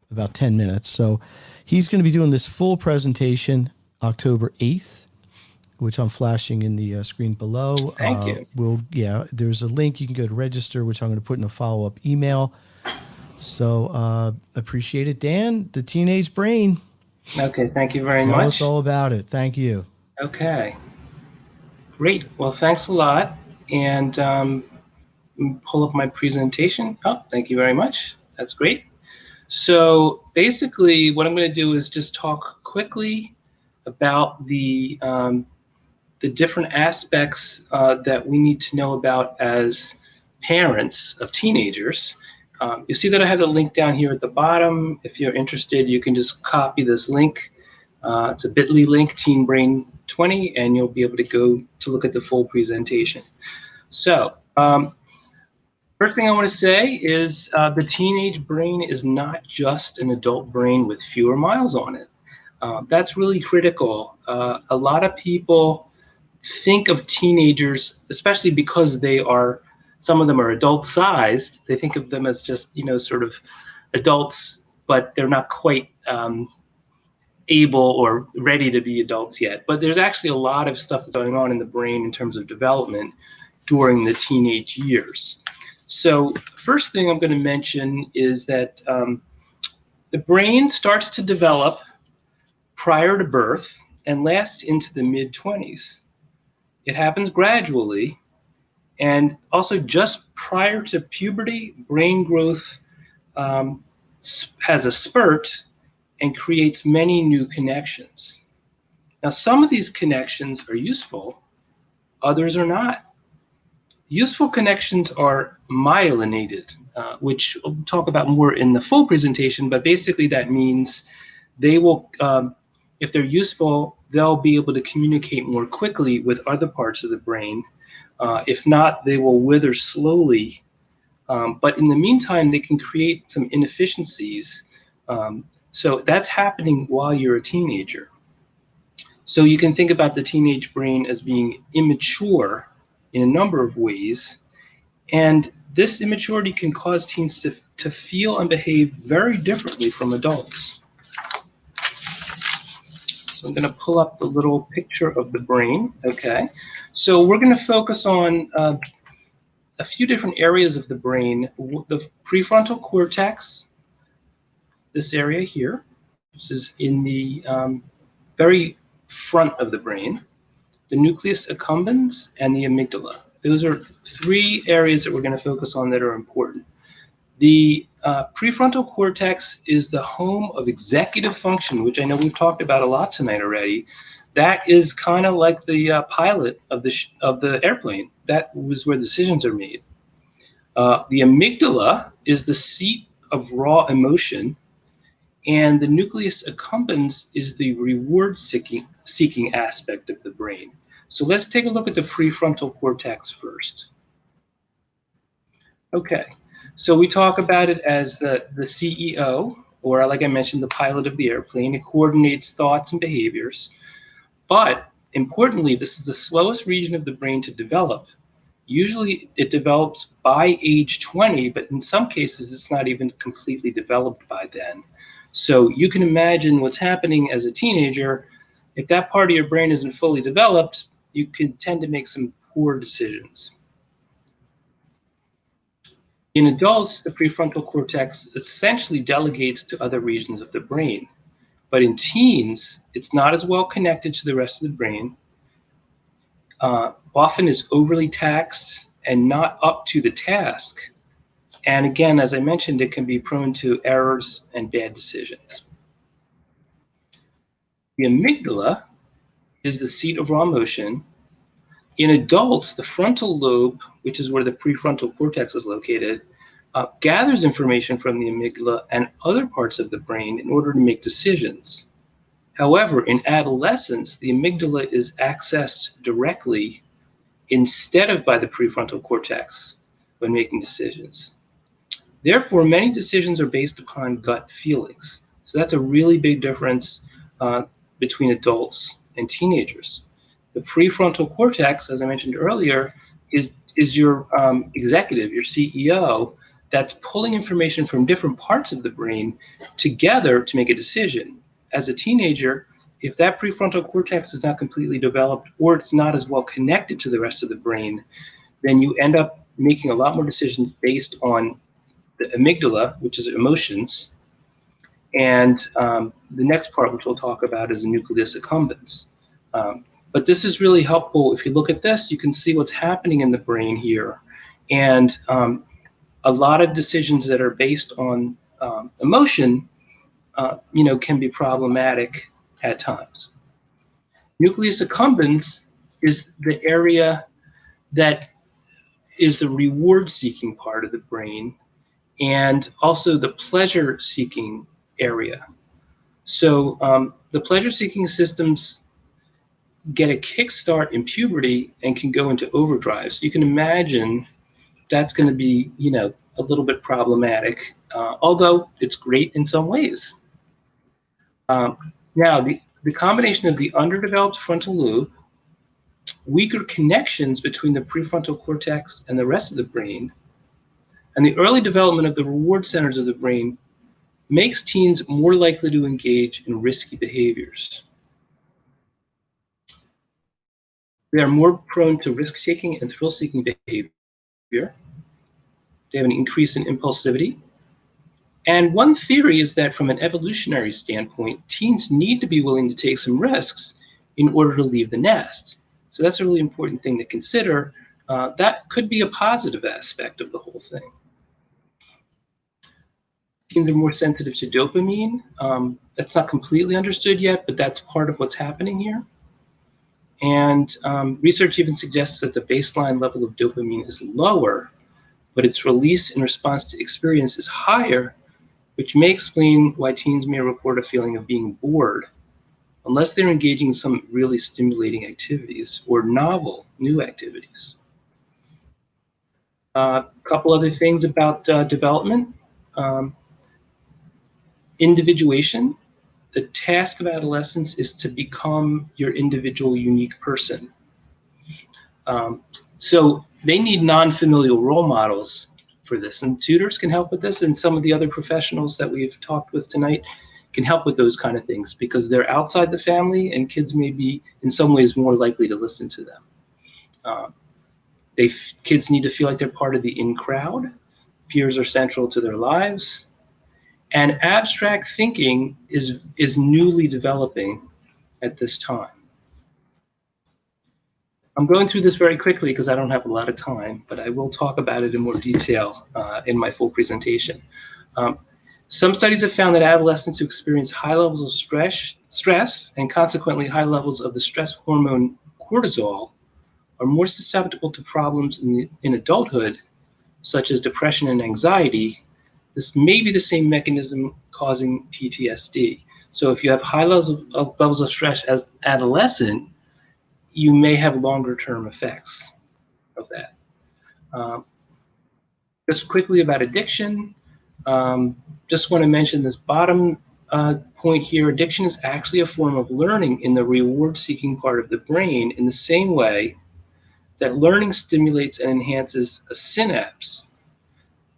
about 10 minutes. So he's going to be doing this full presentation October 8th, which I'm flashing in the screen below. Thank you. There's a link. You can go to register, which I'm going to put in a follow-up email. So appreciate it, Dan. The teenage brain. Okay, thank you very Tell much. us all about it. Thank you. Okay, great. Well, thanks a lot. And pull up my presentation. Oh, thank you very much. That's great. So basically, what I'm going to do is just talk quickly about the different aspects that we need to know about as parents of teenagers. You see that I have the link down here at the bottom. If you're interested, you can just copy this link. It's a bit.ly link, Teen Brain 20, and you'll be able to go to look at the full presentation. So first thing I want to say is the teenage brain is not just an adult brain with fewer miles on it. That's really critical. A lot of people think of teenagers, especially because some of them are adult-sized. They think of them as just, sort of adults, but they're not quite able or ready to be adults yet. But there's actually a lot of stuff that's going on in the brain in terms of development during the teenage years. So first thing I'm going to mention is that the brain starts to develop prior to birth and lasts into the mid-20s. It happens gradually, and also just prior to puberty, brain growth has a spurt and creates many new connections. Now, some of these connections are useful, others are not. Useful connections are myelinated, which we'll talk about more in the full presentation, but basically that means they will, if they're useful, they'll be able to communicate more quickly with other parts of the brain. If not, they will wither slowly. But in the meantime, they can create some inefficiencies. So that's happening while you're a teenager. So you can think about the teenage brain as being immature in a number of ways. And this immaturity can cause teens to feel and behave very differently from adults. So I'm going to pull up the little picture of the brain. Okay, so we're going to focus on a few different areas of the brain. The prefrontal cortex, this area here, this is in the very front of the brain, the nucleus accumbens, and the amygdala. Those are three areas that we're going to focus on that are important. The prefrontal cortex is the home of executive function, which I know we've talked about a lot tonight already. That is kind of like the pilot of the airplane. That was where decisions are made. The amygdala is the seat of raw emotion, and the nucleus accumbens is the reward-seeking aspect of the brain. So let's take a look at the prefrontal cortex first. Okay. So we talk about it as the CEO, or like I mentioned, the pilot of the airplane. It coordinates thoughts and behaviors. But importantly, this is the slowest region of the brain to develop. Usually it develops by age 20, but in some cases it's not even completely developed by then. So you can imagine what's happening as a teenager. If that part of your brain isn't fully developed, you can tend to make some poor decisions. In adults, the prefrontal cortex essentially delegates to other regions of the brain. But in teens, it's not as well connected to the rest of the brain, often is overly taxed and not up to the task. And again, as I mentioned, it can be prone to errors and bad decisions. The amygdala is the seat of raw emotion. In adults, the frontal lobe, which is where the prefrontal cortex is located, gathers information from the amygdala and other parts of the brain in order to make decisions. However, in adolescence, the amygdala is accessed directly instead of by the prefrontal cortex when making decisions. Therefore, many decisions are based upon gut feelings. So that's a really big difference between adults and teenagers. The prefrontal cortex, as I mentioned earlier, is your executive, your CEO, that's pulling information from different parts of the brain together to make a decision. As a teenager, if that prefrontal cortex is not completely developed or it's not as well connected to the rest of the brain, then you end up making a lot more decisions based on the amygdala, which is emotions, and the next part, which we'll talk about, is the nucleus accumbens. But this is really helpful. If you look at this, you can see what's happening in the brain here. And a lot of decisions that are based on emotion, can be problematic at times. Nucleus accumbens is the area that is the reward-seeking part of the brain, and also the pleasure-seeking area. So the pleasure-seeking systems get a kickstart in puberty and can go into overdrive. So you can imagine that's going to be, a little bit problematic, although it's great in some ways. Now, the combination of the underdeveloped frontal lobe, weaker connections between the prefrontal cortex and the rest of the brain, and the early development of the reward centers of the brain makes teens more likely to engage in risky behaviors. They are more prone to risk-taking and thrill-seeking behavior. They have an increase in impulsivity. And one theory is that from an evolutionary standpoint, teens need to be willing to take some risks in order to leave the nest. So that's a really important thing to consider. That could be a positive aspect of the whole thing. Teens are more sensitive to dopamine. That's not completely understood yet, but that's part of what's happening here. And research even suggests that the baseline level of dopamine is lower, but its release in response to experience is higher, which may explain why teens may report a feeling of being bored unless they're engaging in some really stimulating activities or novel new activities. A couple other things about development. Individuation. The task of adolescence is to become your individual, unique person. So they need non-familial role models for this, and tutors can help with this, and some of the other professionals that we've talked with tonight can help with those kind of things, because they're outside the family and kids may be in some ways more likely to listen to them. Kids need to feel like they're part of the in crowd. Peers are central to their lives. And abstract thinking is newly developing at this time. I'm going through this very quickly because I don't have a lot of time, but I will talk about it in more detail in my full presentation. Some studies have found that adolescents who experience high levels of stress and consequently high levels of the stress hormone cortisol are more susceptible to problems in adulthood, such as depression and anxiety. This may be the same mechanism causing PTSD. So if you have high levels of stress as adolescent, you may have longer term effects of that. Just quickly about addiction. Just want to mention this bottom point here. Addiction is actually a form of learning in the reward-seeking part of the brain, in the same way that learning stimulates and enhances a synapse.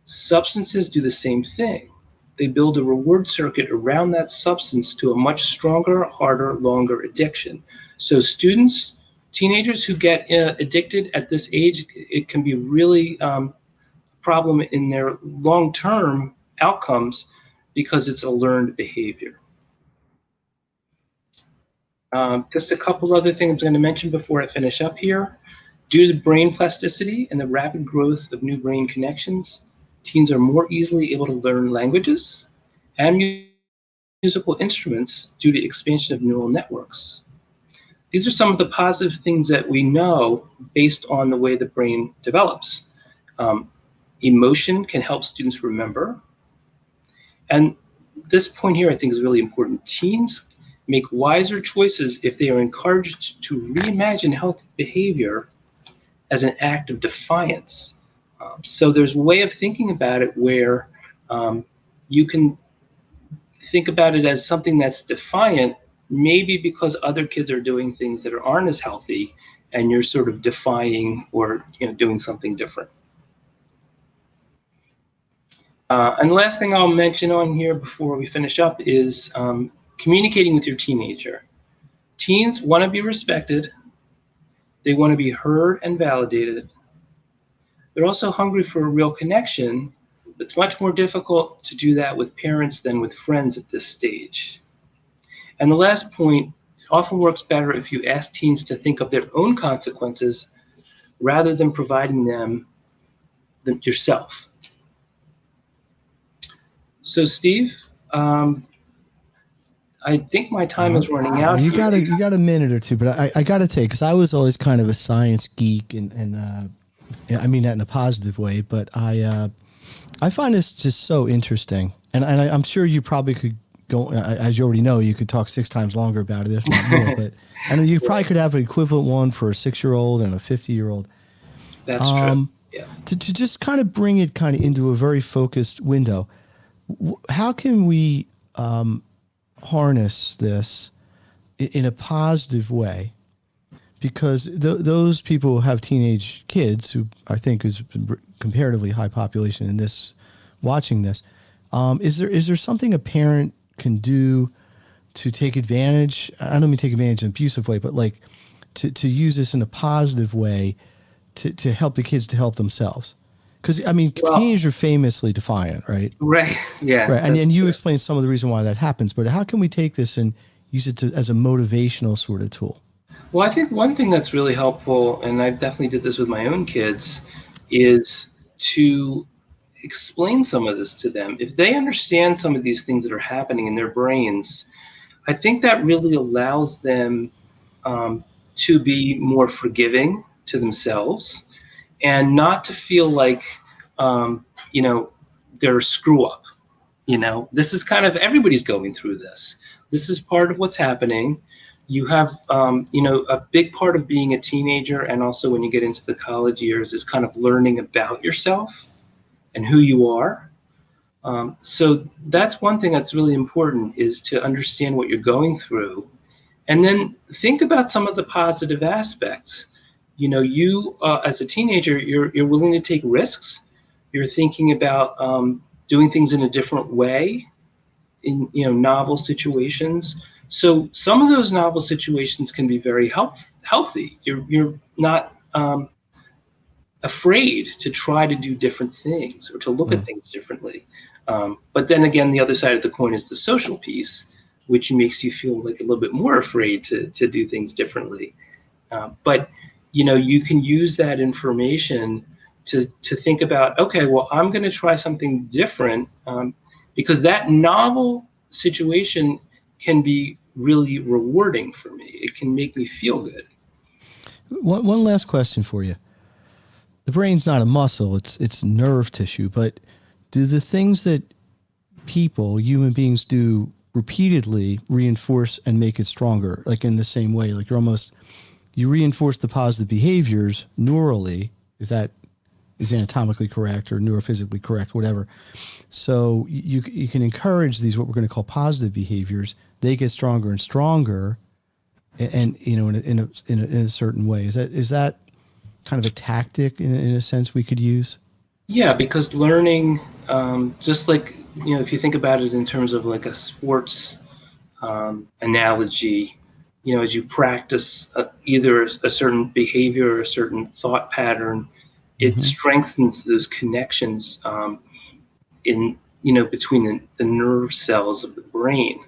Substances do the same thing. They build a reward circuit around that substance to a much stronger, harder, longer addiction. So teenagers who get addicted at this age, it can be really a problem in their long-term outcomes because it's a learned behavior. Just a couple other things I'm going to mention before I finish up here. Due to brain plasticity and the rapid growth of new brain connections, teens are more easily able to learn languages and musical instruments due to expansion of neural networks. These are some of the positive things that we know based on the way the brain develops. Emotion can help students remember. And this point here I think is really important. Teens make wiser choices if they are encouraged to reimagine healthy behavior as an act of defiance. So there's a way of thinking about it where you can think about it as something that's defiant, maybe because other kids are doing things that aren't as healthy, and you're sort of defying or doing something different. And the last thing I'll mention on here before we finish up is communicating with your teenager. Teens want to be respected. They want to be heard and validated. They're also hungry for a real connection, it's much more difficult to do that with parents than with friends at this stage. And the last point, it often works better if you ask teens to think of their own consequences rather than providing them yourself. So Steve, I think my time is running out. You got a minute or two, but I got to take, because I was always kind of a science geek, and I mean that in a positive way. But I find this just so interesting, and I'm sure you probably could go, as you already know, you could talk 6 times longer about it, if not more. But I know you probably could have an equivalent one for a 6-year-old and a 50-year-old. That's true. Yeah. To just kind of bring it kind of into a very focused window, how can we harness this in a positive way? Because those people who have teenage kids, who I think is comparatively high population in this, watching this, is there something a parent can do to take advantage? I don't mean take advantage in an abusive way, but like to use this in a positive way to help the kids to help themselves. Because, I mean, teenagers are famously defiant, right? Right, yeah. Right, and you explained some of the reason why that happens, but how can we take this and use it as a motivational sort of tool? Well, I think one thing that's really helpful, and I definitely did this with my own kids, is to explain some of this to them. If they understand some of these things that are happening in their brains, I think that really allows them to be more forgiving to themselves, and not to feel like, they're a screw up. This is kind of, everybody's going through this. This is part of what's happening. You have, a big part of being a teenager, and also when you get into the college years, is kind of learning about yourself and who you are. So that's one thing that's really important, is to understand what you're going through, and then think about some of the positive aspects. You as a teenager, you're willing to take risks. You're thinking about doing things in a different way in novel situations. So some of those novel situations can be very healthy. You're not afraid to try to do different things or to look at things differently. But then again, the other side of the coin is the social piece, which makes you feel like a little bit more afraid to do things differently. But you can use that information to think about, okay, well, I'm going to try something different, because that novel situation can be really rewarding for me. It can make me feel good. One last question for you. The brain's not a muscle, it's nerve tissue, but do the things that human beings do repeatedly reinforce and make it stronger, like in the same way? Like you reinforce the positive behaviors neurally, if that is anatomically correct or neurophysically correct, whatever. So you can encourage these, what we're going to call positive behaviors. They get stronger and stronger, and in a certain way. Is that kind of a tactic in a sense we could use? Yeah, because learning, just like if you think about it in terms of like a sports analogy, as you practice either a certain behavior or a certain thought pattern, it strengthens those connections between the nerve cells of the brain.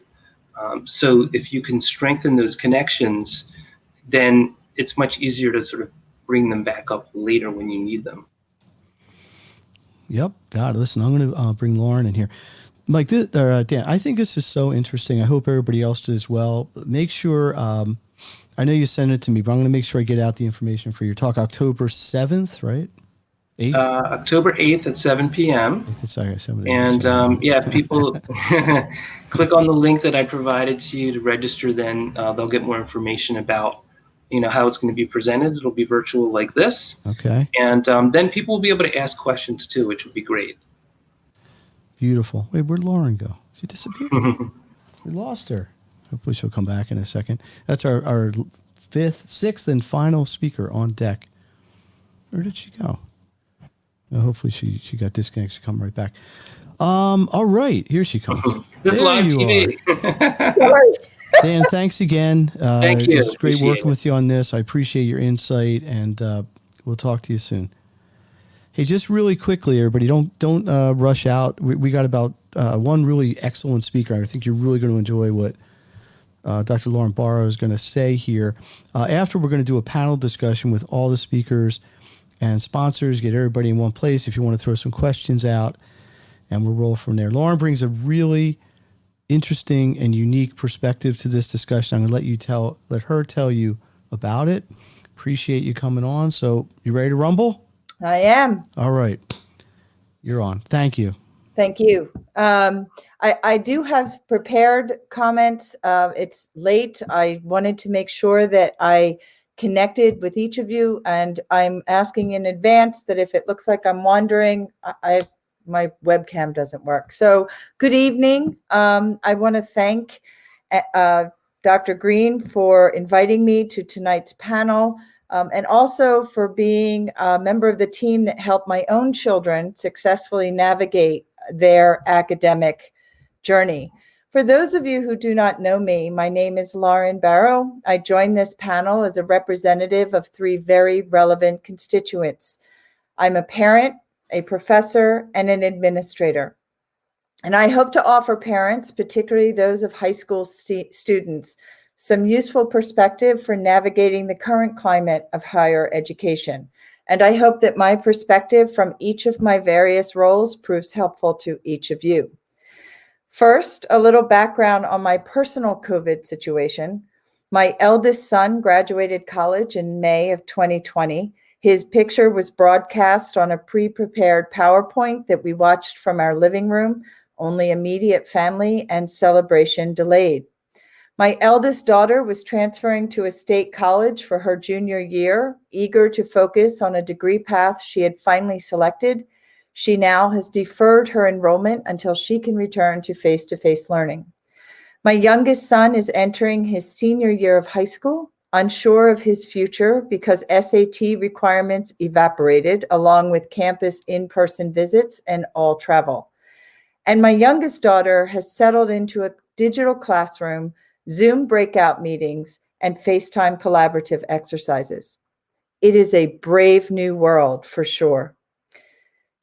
So if you can strengthen those connections, then it's much easier to sort of bring them back up later when you need them. Yep. God, listen, I'm going to bring Lauren in here. Mike, Dan, I think this is so interesting. I hope everybody else did as well. Make sure, I know you sent it to me, but I'm going to make sure I get out the information for your talk. October 7th, right? 8th? October 8th at 7 p.m. 8th, sorry, 7th. And people click on the link that I provided to you to register, then they'll get more information about how it's going to be presented. It'll be virtual like this. Okay. And then people will be able to ask questions too, which would be great. Beautiful. Wait, where'd Lauren go? She disappeared. We lost her. Hopefully she'll come back in a second. That's our sixth and final speaker on deck. Where did she go? Hopefully she got disconnected. She'll come right back. All right, here she comes. This there live you TV. Are. Dan, thanks again. Thank you. It's great working with you on this. I appreciate your insight, and we'll talk to you soon. Hey, just really quickly, everybody, don't rush out. We got about one really excellent speaker. I think you're really going to enjoy what Dr. Lauren Barrow is going to say here. After, we're going to do a panel discussion with all the speakers and sponsors, get everybody in one place if you want to throw some questions out, and we'll roll from there. Lauren brings a really interesting and unique perspective to this discussion. I'm going to let her tell you about it. Appreciate you coming on. So, you ready to rumble? I am. All right. You're on. Thank you. Thank you. I do have prepared comments. It's late. I wanted to make sure that I connected with each of you, and I'm asking in advance that if it looks like I'm wandering, my webcam doesn't work. So good evening. I want to thank Dr. Green for inviting me to tonight's panel. And also for being a member of the team that helped my own children successfully navigate their academic journey. For those of you who do not know me, my name is Lauren Barrow. I joined this panel as a representative of 3 very relevant constituents. I'm a parent, a professor, and an administrator. And I hope to offer parents, particularly those of high school students, some useful perspective for navigating the current climate of higher education. And I hope that my perspective from each of my various roles proves helpful to each of you. First, a little background on my personal COVID situation. My eldest son graduated college in May of 2020. His picture was broadcast on a pre-prepared PowerPoint that we watched from our living room, only immediate family and celebration delayed. My eldest daughter was transferring to a state college for her junior year, eager to focus on a degree path she had finally selected. She now has deferred her enrollment until she can return to face-to-face learning. My youngest son is entering his senior year of high school, unsure of his future because SAT requirements evaporated, along with campus in-person visits and all travel. And my youngest daughter has settled into a digital classroom, Zoom breakout meetings, and FaceTime collaborative exercises. It is a brave new world for sure.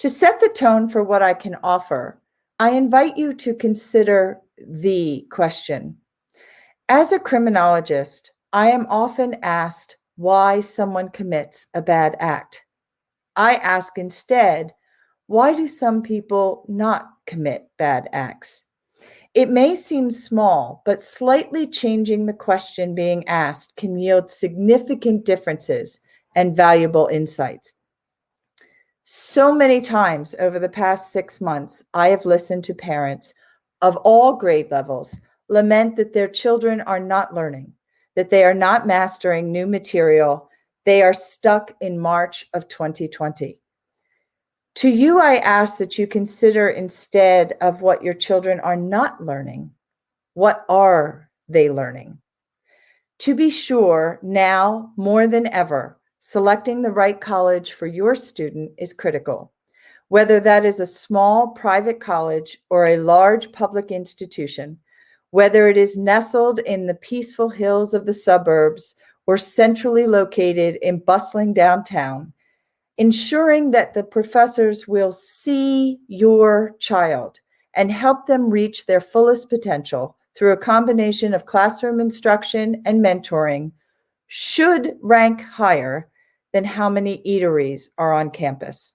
To set the tone for what I can offer, I invite you to consider the question. As a criminologist, I am often asked why someone commits a bad act. I ask instead, why do some people not commit bad acts? It may seem small, but slightly changing the question being asked can yield significant differences and valuable insights. So many times over the past 6 months, I have listened to parents of all grade levels lament that their children are not learning, that they are not mastering new material. They are stuck in March of 2020. To you, I ask that you consider instead of what your children are not learning, what are they learning? To be sure, now more than ever, selecting the right college for your student is critical. Whether that is a small private college or a large public institution, whether it is nestled in the peaceful hills of the suburbs or centrally located in bustling downtown, ensuring that the professors will see your child and help them reach their fullest potential through a combination of classroom instruction and mentoring should rank higher than how many eateries are on campus.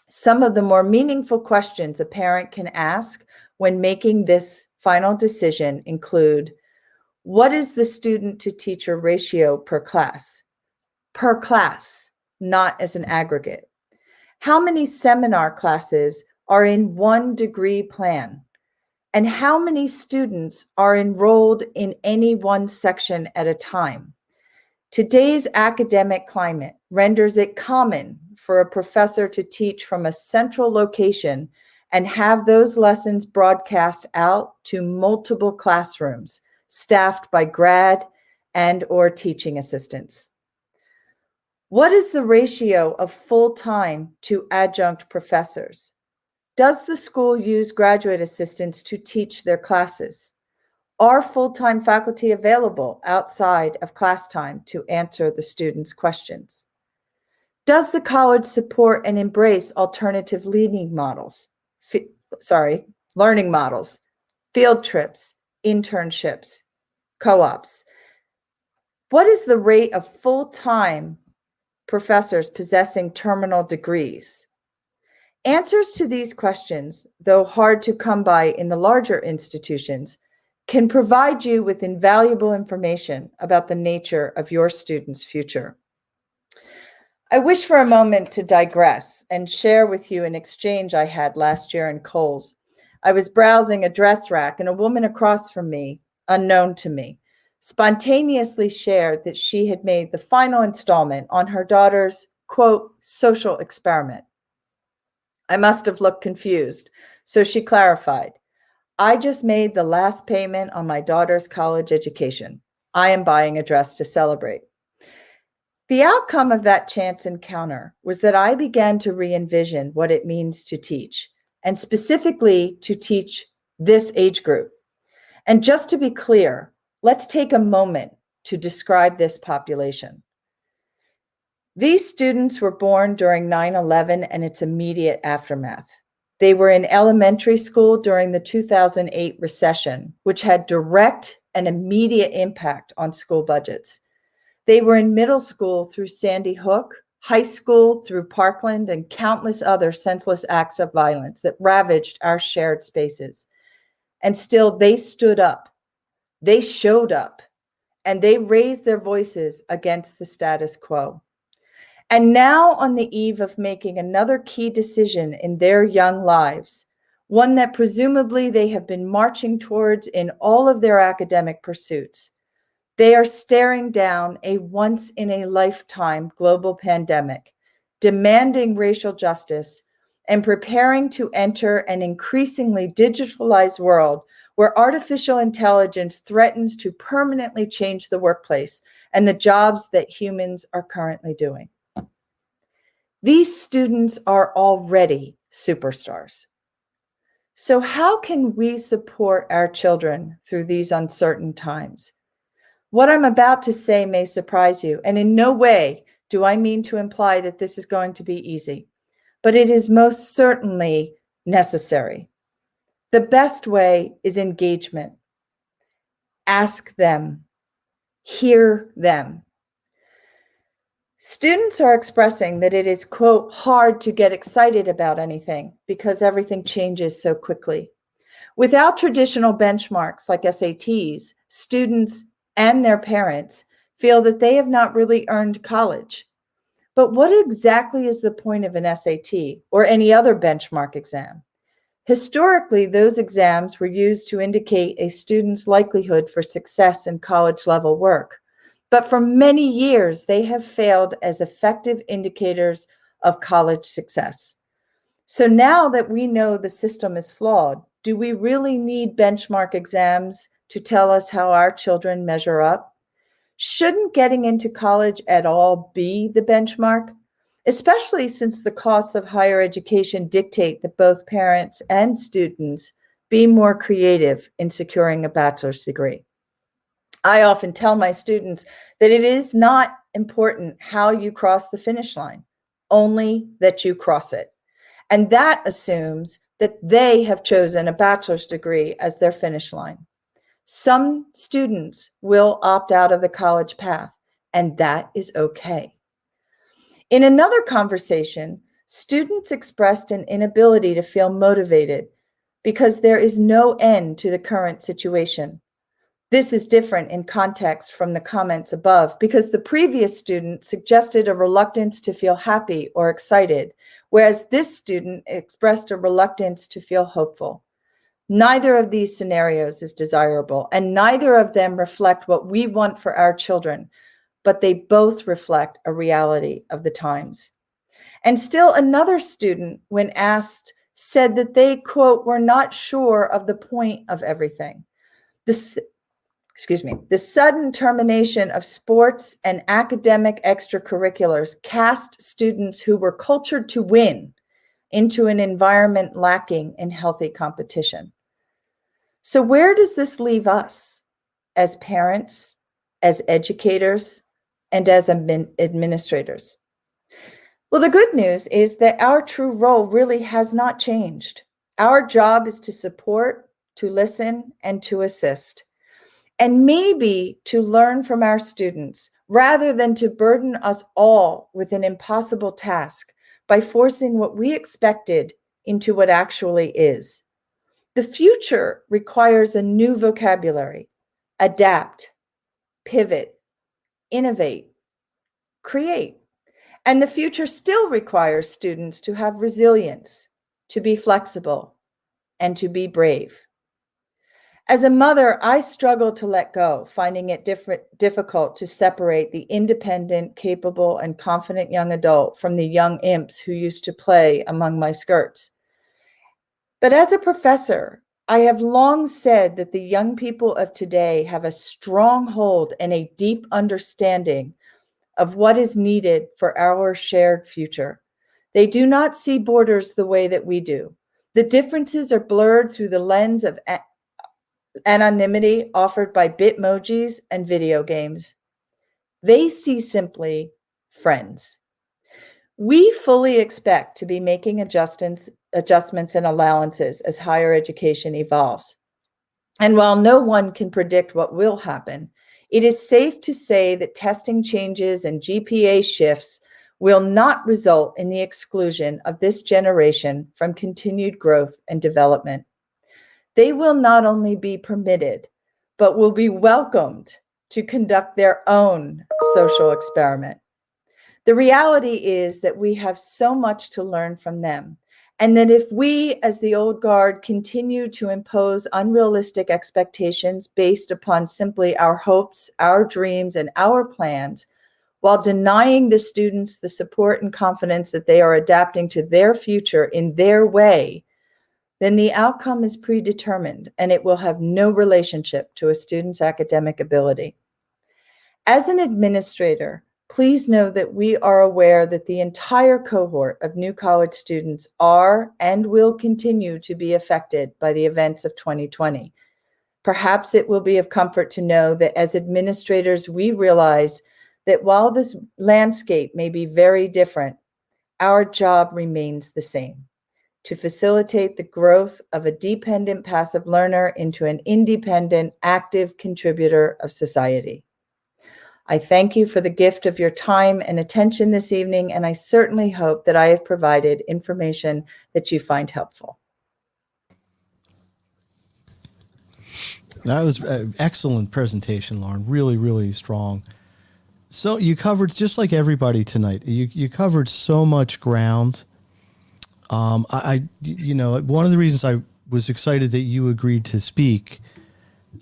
Some of the more meaningful questions a parent can ask when making this final decision include, what is the student to teacher ratio per class? Per class, not as an aggregate. How many seminar classes are in 1 degree plan? And how many students are enrolled in any one section at a time? Today's academic climate renders it common for a professor to teach from a central location and have those lessons broadcast out to multiple classrooms, staffed by grad and or teaching assistants. What is the ratio of full-time to adjunct professors? Does the school use graduate assistants to teach their classes? Are full-time faculty available outside of class time to answer the students' questions? Does the college support and embrace alternative learning models? Learning models, field trips, internships, co-ops? What is the rate of full-time professors possessing terminal degrees? Answers to these questions, though hard to come by in the larger institutions, can provide you with invaluable information about the nature of your students' future. I wish for a moment to digress and share with you an exchange I had last year in Kohl's. I was browsing a dress rack and a woman across from me, unknown to me, spontaneously shared that she had made the final installment on her daughter's, quote, social experiment. I must have looked confused, so she clarified, I just made the last payment on my daughter's college education. I am buying a dress to celebrate. The outcome of that chance encounter was that I began to re-envision what it means to teach, and specifically to teach this age group. And just to be clear, let's take a moment to describe this population. These students were born during 9/11 and its immediate aftermath. They were in elementary school during the 2008 recession, which had direct and immediate impact on school budgets. They were in middle school through Sandy Hook, high school through Parkland, and countless other senseless acts of violence that ravaged our shared spaces. And still, they stood up, they showed up, and they raised their voices against the status quo. And now, on the eve of making another key decision in their young lives, one that presumably they have been marching towards in all of their academic pursuits, they are staring down a once-in-a-lifetime global pandemic, demanding racial justice, and preparing to enter an increasingly digitalized world where artificial intelligence threatens to permanently change the workplace and the jobs that humans are currently doing. These students are already superstars. So how can we support our children through these uncertain times? What I'm about to say may surprise you, and in no way do I mean to imply that this is going to be easy, but it is most certainly necessary. The best way is engagement. Ask them, hear them. Students are expressing that it is, quote, hard to get excited about anything because everything changes so quickly. Without traditional benchmarks like SATs, students and their parents feel that they have not really earned college. But what exactly is the point of an SAT or any other benchmark exam? Historically, those exams were used to indicate a student's likelihood for success in college-level work. But for many years, they have failed as effective indicators of college success. So now that we know the system is flawed, do we really need benchmark exams to tell us how our children measure up? Shouldn't getting into college at all be the benchmark? Especially since the costs of higher education dictate that both parents and students be more creative in securing a bachelor's degree. I often tell my students that it is not important how you cross the finish line, only that you cross it. And that assumes that they have chosen a bachelor's degree as their finish line. Some students will opt out of the college path, and that is okay. In another conversation, students expressed an inability to feel motivated because there is no end to the current situation. This is different in context from the comments above because the previous student suggested a reluctance to feel happy or excited, whereas this student expressed a reluctance to feel hopeful. Neither of these scenarios is desirable, and neither of them reflect what we want for our children, but they both reflect a reality of the times. And still another student, when asked, said that they, quote, were not sure of the point of everything. The sudden termination of sports and academic extracurriculars cast students who were cultured to win into an environment lacking in healthy competition. So where does this leave us as parents, as educators, and as administrators? Well, the good news is that our true role really has not changed. Our job is to support, to listen, and to assist, and maybe to learn from our students rather than to burden us all with an impossible task by forcing what we expected into what actually is. The future requires a new vocabulary: adapt, pivot, innovate, create. And the future still requires students to have resilience, to be flexible, and to be brave. As a mother, I struggle to let go, finding it difficult to separate the independent, capable, and confident young adult from the young imps who used to play among my skirts. But as a professor, I have long said that the young people of today have a strong hold and a deep understanding of what is needed for our shared future. They do not see borders the way that we do. The differences are blurred through the lens of anonymity offered by Bitmojis and video games. They see simply friends. We fully expect to be making adjustments and allowances as higher education evolves. And while no one can predict what will happen, it is safe to say that testing changes and GPA shifts will not result in the exclusion of this generation from continued growth and development. They will not only be permitted, but will be welcomed to conduct their own social experiment. The reality is that we have so much to learn from them, and that if we, as the old guard, continue to impose unrealistic expectations based upon simply our hopes, our dreams, and our plans, while denying the students the support and confidence that they are adapting to their future in their way, then the outcome is predetermined and it will have no relationship to a student's academic ability. As an administrator, please know that we are aware that the entire cohort of new college students are and will continue to be affected by the events of 2020. Perhaps it will be of comfort to know that as administrators, we realize that while this landscape may be very different, our job remains the same: to facilitate the growth of a dependent passive learner into an independent, active contributor of society. I thank you for the gift of your time and attention this evening, and I certainly hope that I have provided information that you find helpful. That was an excellent presentation, Lauren. Really, really strong. So you covered, just like everybody tonight, you covered so much ground. One of the reasons I was excited that you agreed to speak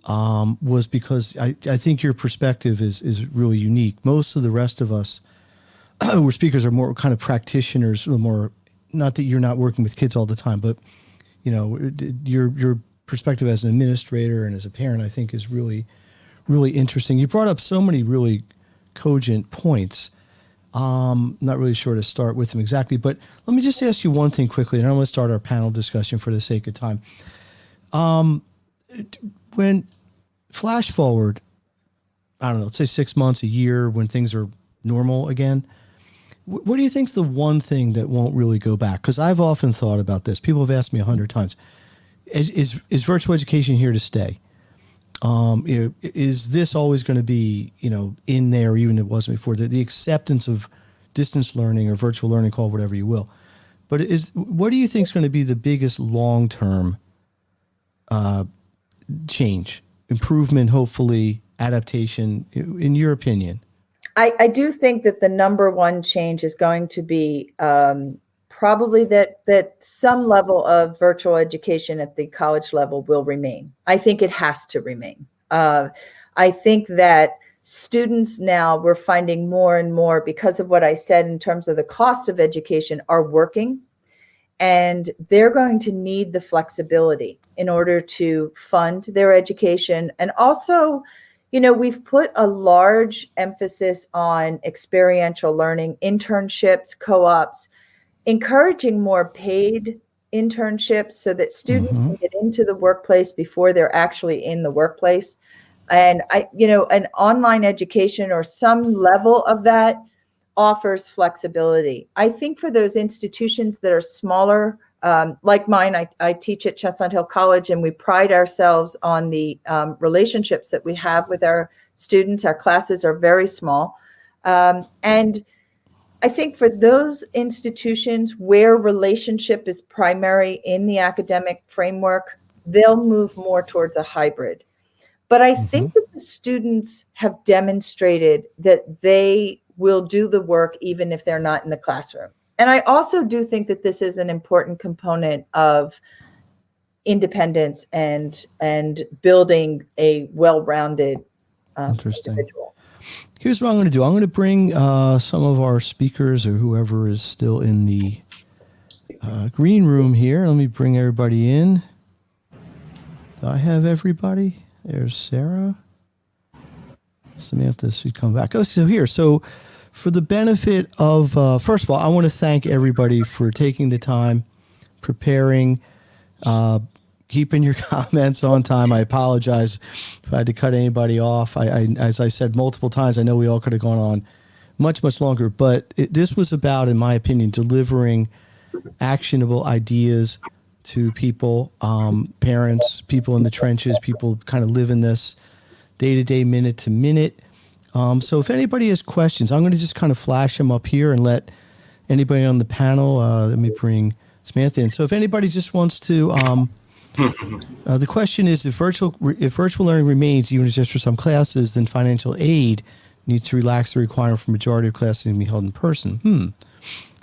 was because I think your perspective is really unique. Most of the rest of us who are speakers are more kind of practitioners, more, not that you're not working with kids all the time, but your perspective as an administrator and as a parent, I think, is really, really interesting. You brought up so many really cogent points. Not really sure to start with them exactly, but let me just ask you one thing quickly, and I want to start our panel discussion for the sake of time. When flash forward, I don't know, let's say 6 months, a year, when things are normal again, what do you think is the one thing that won't really go back? Because I've often thought about this. People have asked me 100 times, is virtual education here to stay? Is this always going to be, in there, even if it wasn't before? The acceptance of distance learning or virtual learning, call it whatever you will. But what do you think is going to be the biggest long-term change, improvement, hopefully, adaptation, in your opinion? I do think that the number one change is going to be probably that some level of virtual education at the college level will remain. I think it has to remain. I think that students now, we're finding more and more, because of what I said in terms of the cost of education, are working, and they're going to need the flexibility in order to fund their education. And also, we've put a large emphasis on experiential learning, internships, co-ops, encouraging more paid internships so that students can get into the workplace before they're actually in the workplace. And an online education or some level of that offers flexibility. I think for those institutions that are smaller, like mine, I teach at Chestnut Hill College, and we pride ourselves on the relationships that we have with our students. Our classes are very small. And I think for those institutions where relationship is primary in the academic framework, they'll move more towards a hybrid. But I think that the students have demonstrated that they will do the work even if they're not in the classroom. And I also do think that this is an important component of independence and building a well-rounded individual. Here's what I'm going to do. I'm going to bring some of our speakers or whoever is still in the green room here. Let me bring everybody in. Do I have everybody? There's Sarah. Samantha should come back. Oh, so here. So for the benefit of, first of all, I want to thank everybody for taking the time, preparing, keeping your comments on time. I apologize if I had to cut anybody off. I as I said multiple times, I know we all could have gone on much, much longer, but this was about, in my opinion, delivering actionable ideas to people, parents, people in the trenches, people kind of live in this day to day, minute to minute. So if anybody has questions, I'm going to just kind of flash them up here and let anybody on the panel, let me bring Samantha in. So if anybody just wants to, the question is, if virtual learning remains, even just for some classes, then financial aid needs to relax the requirement for majority of classes to be held in person.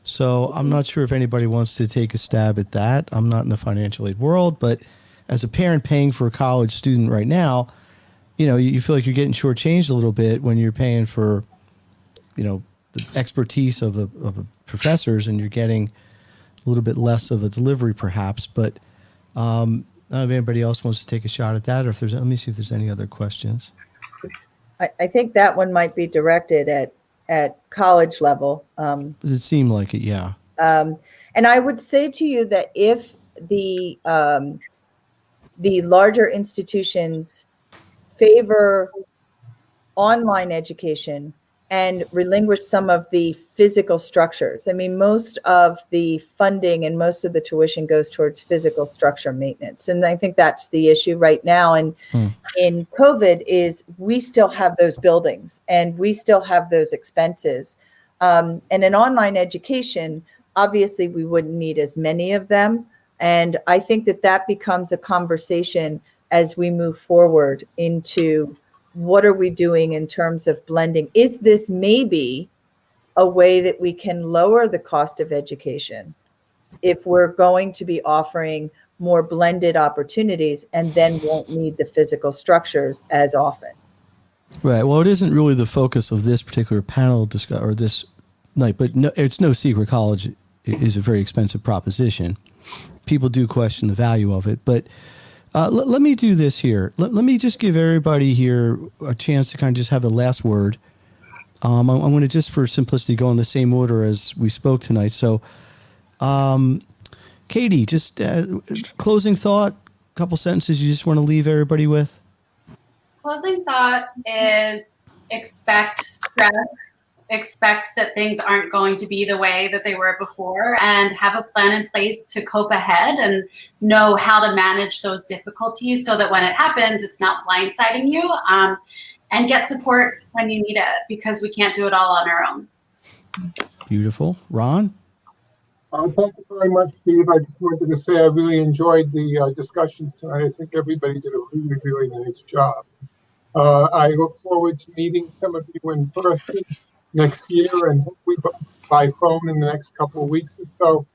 So I'm not sure if anybody wants to take a stab at that. I'm not in the financial aid world, but as a parent paying for a college student right now, you feel like you're getting shortchanged a little bit when you're paying for, the expertise of a professors, and you're getting a little bit less of a delivery perhaps. But I don't know if anybody else wants to take a shot at that, or if there's, let me see if there's any other questions. I think that one might be directed at college level. Does it seem like it? Yeah. And I would say to you that if the larger institutions favor online education and relinquish some of the physical structures. I mean, most of the funding and most of the tuition goes towards physical structure maintenance. And I think that's the issue right now. And in COVID is we still have those buildings and we still have those expenses. And in online education, obviously we wouldn't need as many of them. And I think that becomes a conversation as we move forward into what are we doing in terms of blending? Is this maybe a way that we can lower the cost of education if we're going to be offering more blended opportunities and then won't need the physical structures as often? Right. Well, it isn't really the focus of this particular panel or this night, but no, it's no secret college is a very expensive proposition. People do question the value of it, but let me do this here. Let me just give everybody here a chance to kind of just have the last word. I'm going to, just for simplicity, go in the same order as we spoke tonight. So, Katie, just closing thought, a couple sentences you just want to leave everybody with? Closing thought is expect stress. Expect that things aren't going to be the way that they were before, and have a plan in place to cope ahead and know how to manage those difficulties so that when it happens, it's not blindsiding you, and get support when you need it, because we can't do it all on our own. Beautiful. Ron? Thank you very much, Steve. I just wanted to say I really enjoyed the discussions tonight. I think everybody did a really, really nice job. I look forward to meeting some of you in person next year, and hopefully by phone in the next couple of weeks or so.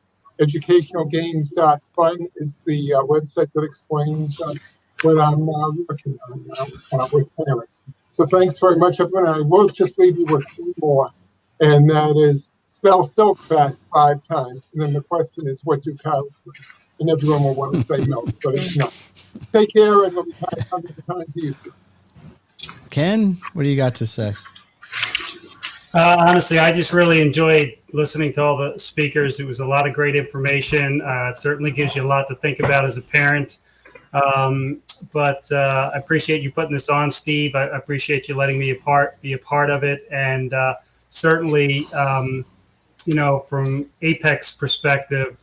Educationalgames.fun is the website that explains what I'm working on with parents. So thanks very much, everyone. I will just leave you with two more, and that is spell silk fast 5 times. And then the question is, what do cows do? And everyone will want to say milk, but it's not. Take care, and we'll be coming to you soon. Ken, what do you got to say? Honestly, I just really enjoyed listening to all the speakers. It was a lot of great information. It certainly gives you a lot to think about as a parent. But I appreciate you putting this on, Steve. I appreciate you letting me be a part of it. And certainly, from Apex perspective,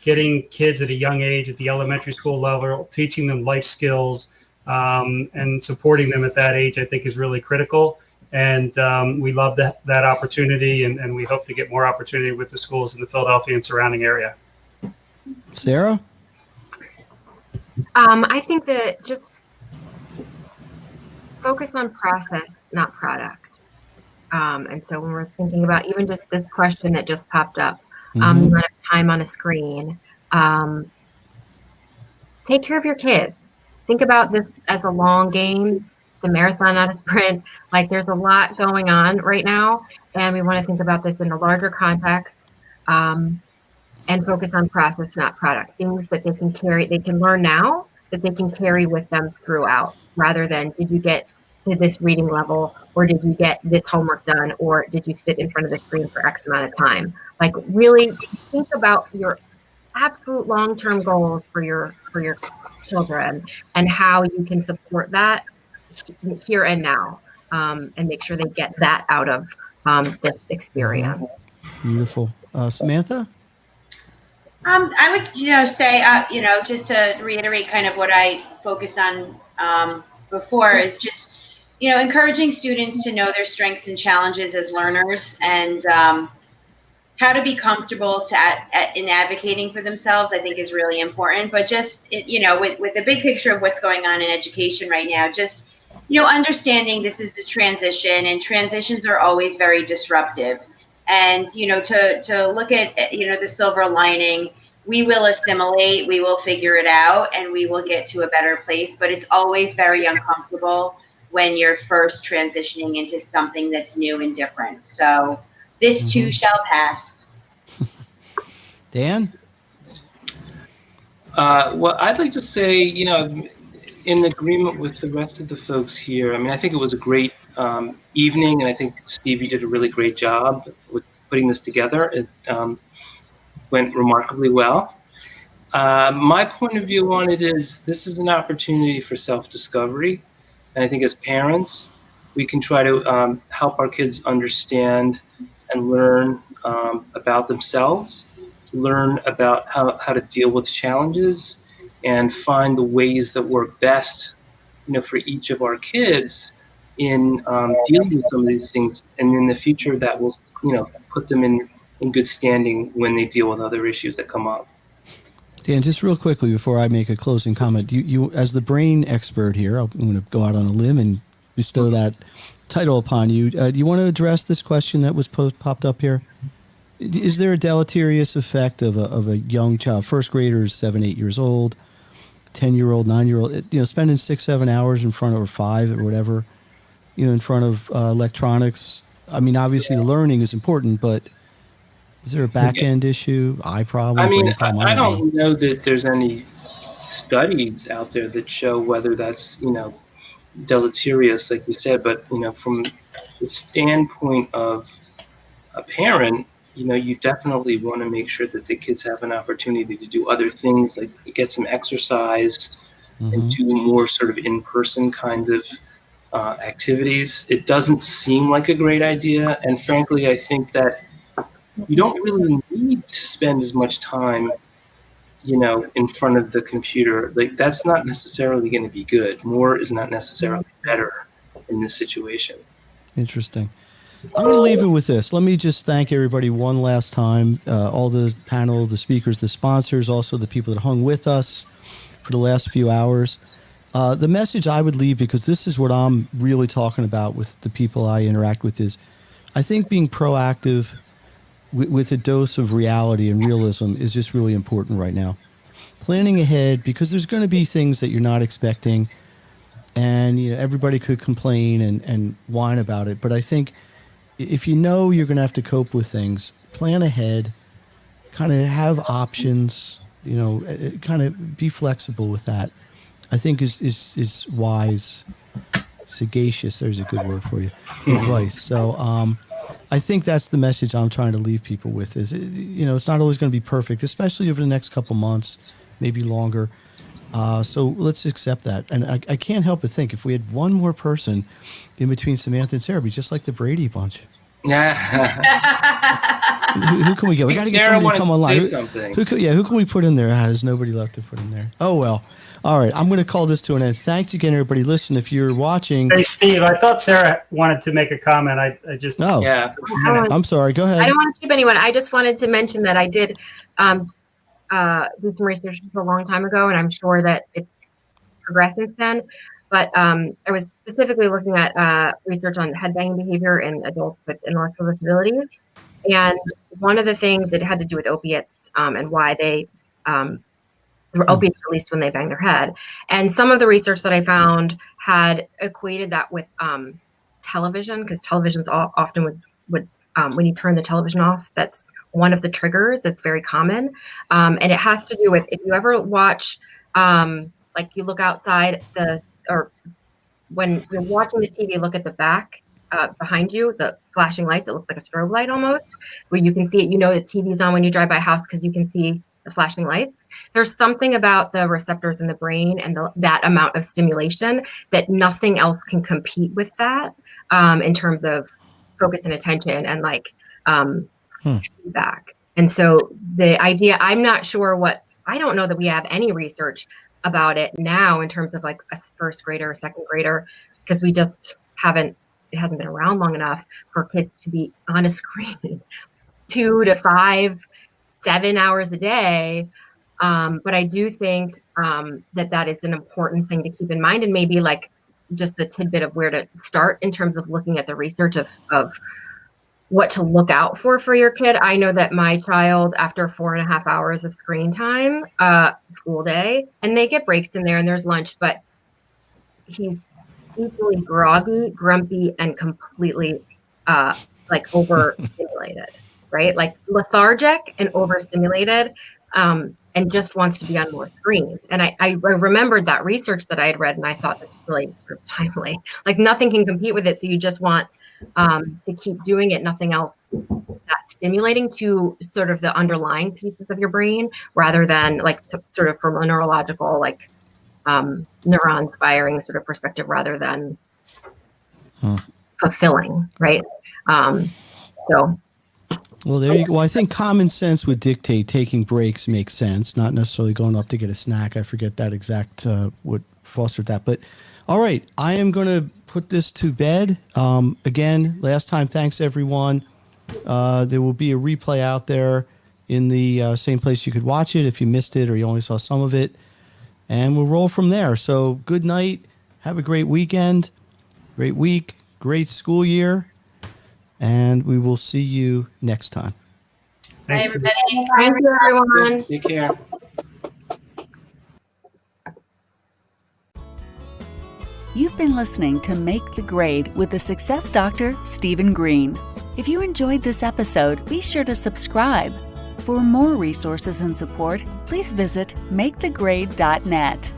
getting kids at a young age at the elementary school level, teaching them life skills, and supporting them at that age, I think is really critical. And we love that opportunity, and we hope to get more opportunity with the schools in the Philadelphia and surrounding area. Sarah? I think that just focus on process, not product. And so when we're thinking about even just this question that just popped up, amount of time on a screen, take care of your kids. Think about this as a long game. It's a marathon, not a sprint. Like, there's a lot going on right now, and we want to think about this in a larger context, and focus on process, not product. Things that they can learn now that they can carry with them throughout, rather than did you get to this reading level, or did you get this homework done, or did you sit in front of the screen for X amount of time? Like, really think about your absolute long-term goals for your children and how you can support that here and now, and make sure they get that out of this experience. Beautiful. Samantha? I would, say, just to reiterate kind of what I focused on before, is just, encouraging students to know their strengths and challenges as learners, and how to be comfortable in advocating for themselves, I think, is really important. But just, with the big picture of what's going on in education right now, just, understanding this is a transition, and transitions are always very disruptive. And, to look at, the silver lining, we will assimilate, we will figure it out, and we will get to a better place. But it's always very uncomfortable when you're first transitioning into something that's new and different. So this too shall pass. Dan? Well, I'd like to say, in agreement with the rest of the folks here, I think it was a great evening, and I think Stevie did a really great job with putting this together. It went remarkably well. My point of view on it is this is an opportunity for self-discovery. And I think as parents, we can try to help our kids understand and learn about themselves, learn about how to deal with challenges, and find the ways that work best, for each of our kids in dealing with some of these things. And in the future, that will, put them in good standing when they deal with other issues that come up. Dan, just real quickly before I make a closing comment, you as the brain expert here, I'm going to go out on a limb and bestow that title upon you. Do you want to address this question that was popped up here? Is there a deleterious effect of a young child, first graders, 7, 8 years old, 10-year-old, 9-year-old, spending 6, 7 hours in front of, or 5 or whatever, in front of electronics? Obviously the learning is important, but is there a back end issue, eye problem? Brain problem? I don't know that there's any studies out there that show whether that's, deleterious, like you said, but, from the standpoint of a parent, you definitely want to make sure that the kids have an opportunity to do other things, like get some exercise and do more sort of in-person kind of activities. It doesn't seem like a great idea. And frankly, I think that you don't really need to spend as much time, in front of the computer. Like, that's not necessarily going to be good. More is not necessarily better in this situation. Interesting. I'm going to leave it with this. Let me just thank everybody one last time, all the panel, the speakers, the sponsors, also the people that hung with us for the last few hours. The message I would leave, because this is what I'm really talking about with the people I interact with, is I think being proactive with a dose of reality and realism is just really important right now. Planning ahead, because there's going to be things that you're not expecting, and everybody could complain and whine about it. But I think if you're going to have to cope with things, plan ahead, kind of have options, kind of be flexible with that. I think is wise, sagacious. There's a good word for you. Advice. So I think that's the message I'm trying to leave people with. Is it's not always going to be perfect, especially over the next couple months, maybe longer. So let's accept that. And I can't help but think if we had one more person in between Samantha and Sarah, it'd be just like the Brady Bunch. Who can we get? We got to get Sarah somebody to come wanted online. to say something. Who can we put in there? There's nobody left to put in there. Oh, well. All right. I'm going to call this to an end. Thanks again, everybody. Listen, if you're watching. Hey, Steve, I thought Sarah wanted to make a comment. I just. Oh, Yeah. I'm sorry. Go ahead. I don't want to keep anyone. I just wanted to mention that I did do some research a long time ago, and I'm sure that it's progressed since then. But I was specifically looking at research on headbanging behavior in adults with intellectual disabilities. And one of the things that had to do with opiates and why they were opiates released when they bang their head. And some of the research that I found had equated that with television, because televisions often would when you turn the television off, that's one of the triggers that's very common. And it has to do with, if you ever watch, like you look outside or when you're watching the TV, look at the back behind you, the flashing lights, it looks like a strobe light almost, where you can see it. You know the TV's on when you drive by a house because you can see the flashing lights. There's something about the receptors in the brain and that amount of stimulation that nothing else can compete with that in terms of focus and attention and like feedback. And so the idea, I'm not sure I don't know that we have any research about it now in terms of like a first grader or second grader, because we just it hasn't been around long enough for kids to be on a screen 2 to 5, 7 hours a day. But I do think that is an important thing to keep in mind, and maybe like just the tidbit of where to start in terms of looking at the research of what to look out for your kid. I know that my child, after 4.5 hours of screen time, school day, and they get breaks in there and there's lunch, but he's equally groggy, grumpy, and completely like overstimulated, right? Like lethargic and overstimulated, and just wants to be on more screens. And I remembered that research that I had read, and I thought that's really sort of timely. Like nothing can compete with it, so you just want to keep doing it, nothing else that's stimulating to sort of the underlying pieces of your brain, rather than like sort of from a neurological, like neurons firing sort of perspective, rather than fulfilling, right? So. Well, there you go. Well, I think common sense would dictate taking breaks makes sense, not necessarily going up to get a snack. I forget that exact what fostered that. But all right, I am going to put this to bed. Again, last time, thanks everyone. There will be a replay out there in the same place you could watch it if you missed it or you only saw some of it. And we'll roll from there. So good night. Have a great weekend, great week, great school year. And we will see you next time. Thanks. Bye, everybody. Thank you, everyone. Take care. You've been listening to Make the Grade with the Success Doctor, Stephen Green. If you enjoyed this episode, be sure to subscribe. For more resources and support, please visit makethegrade.net.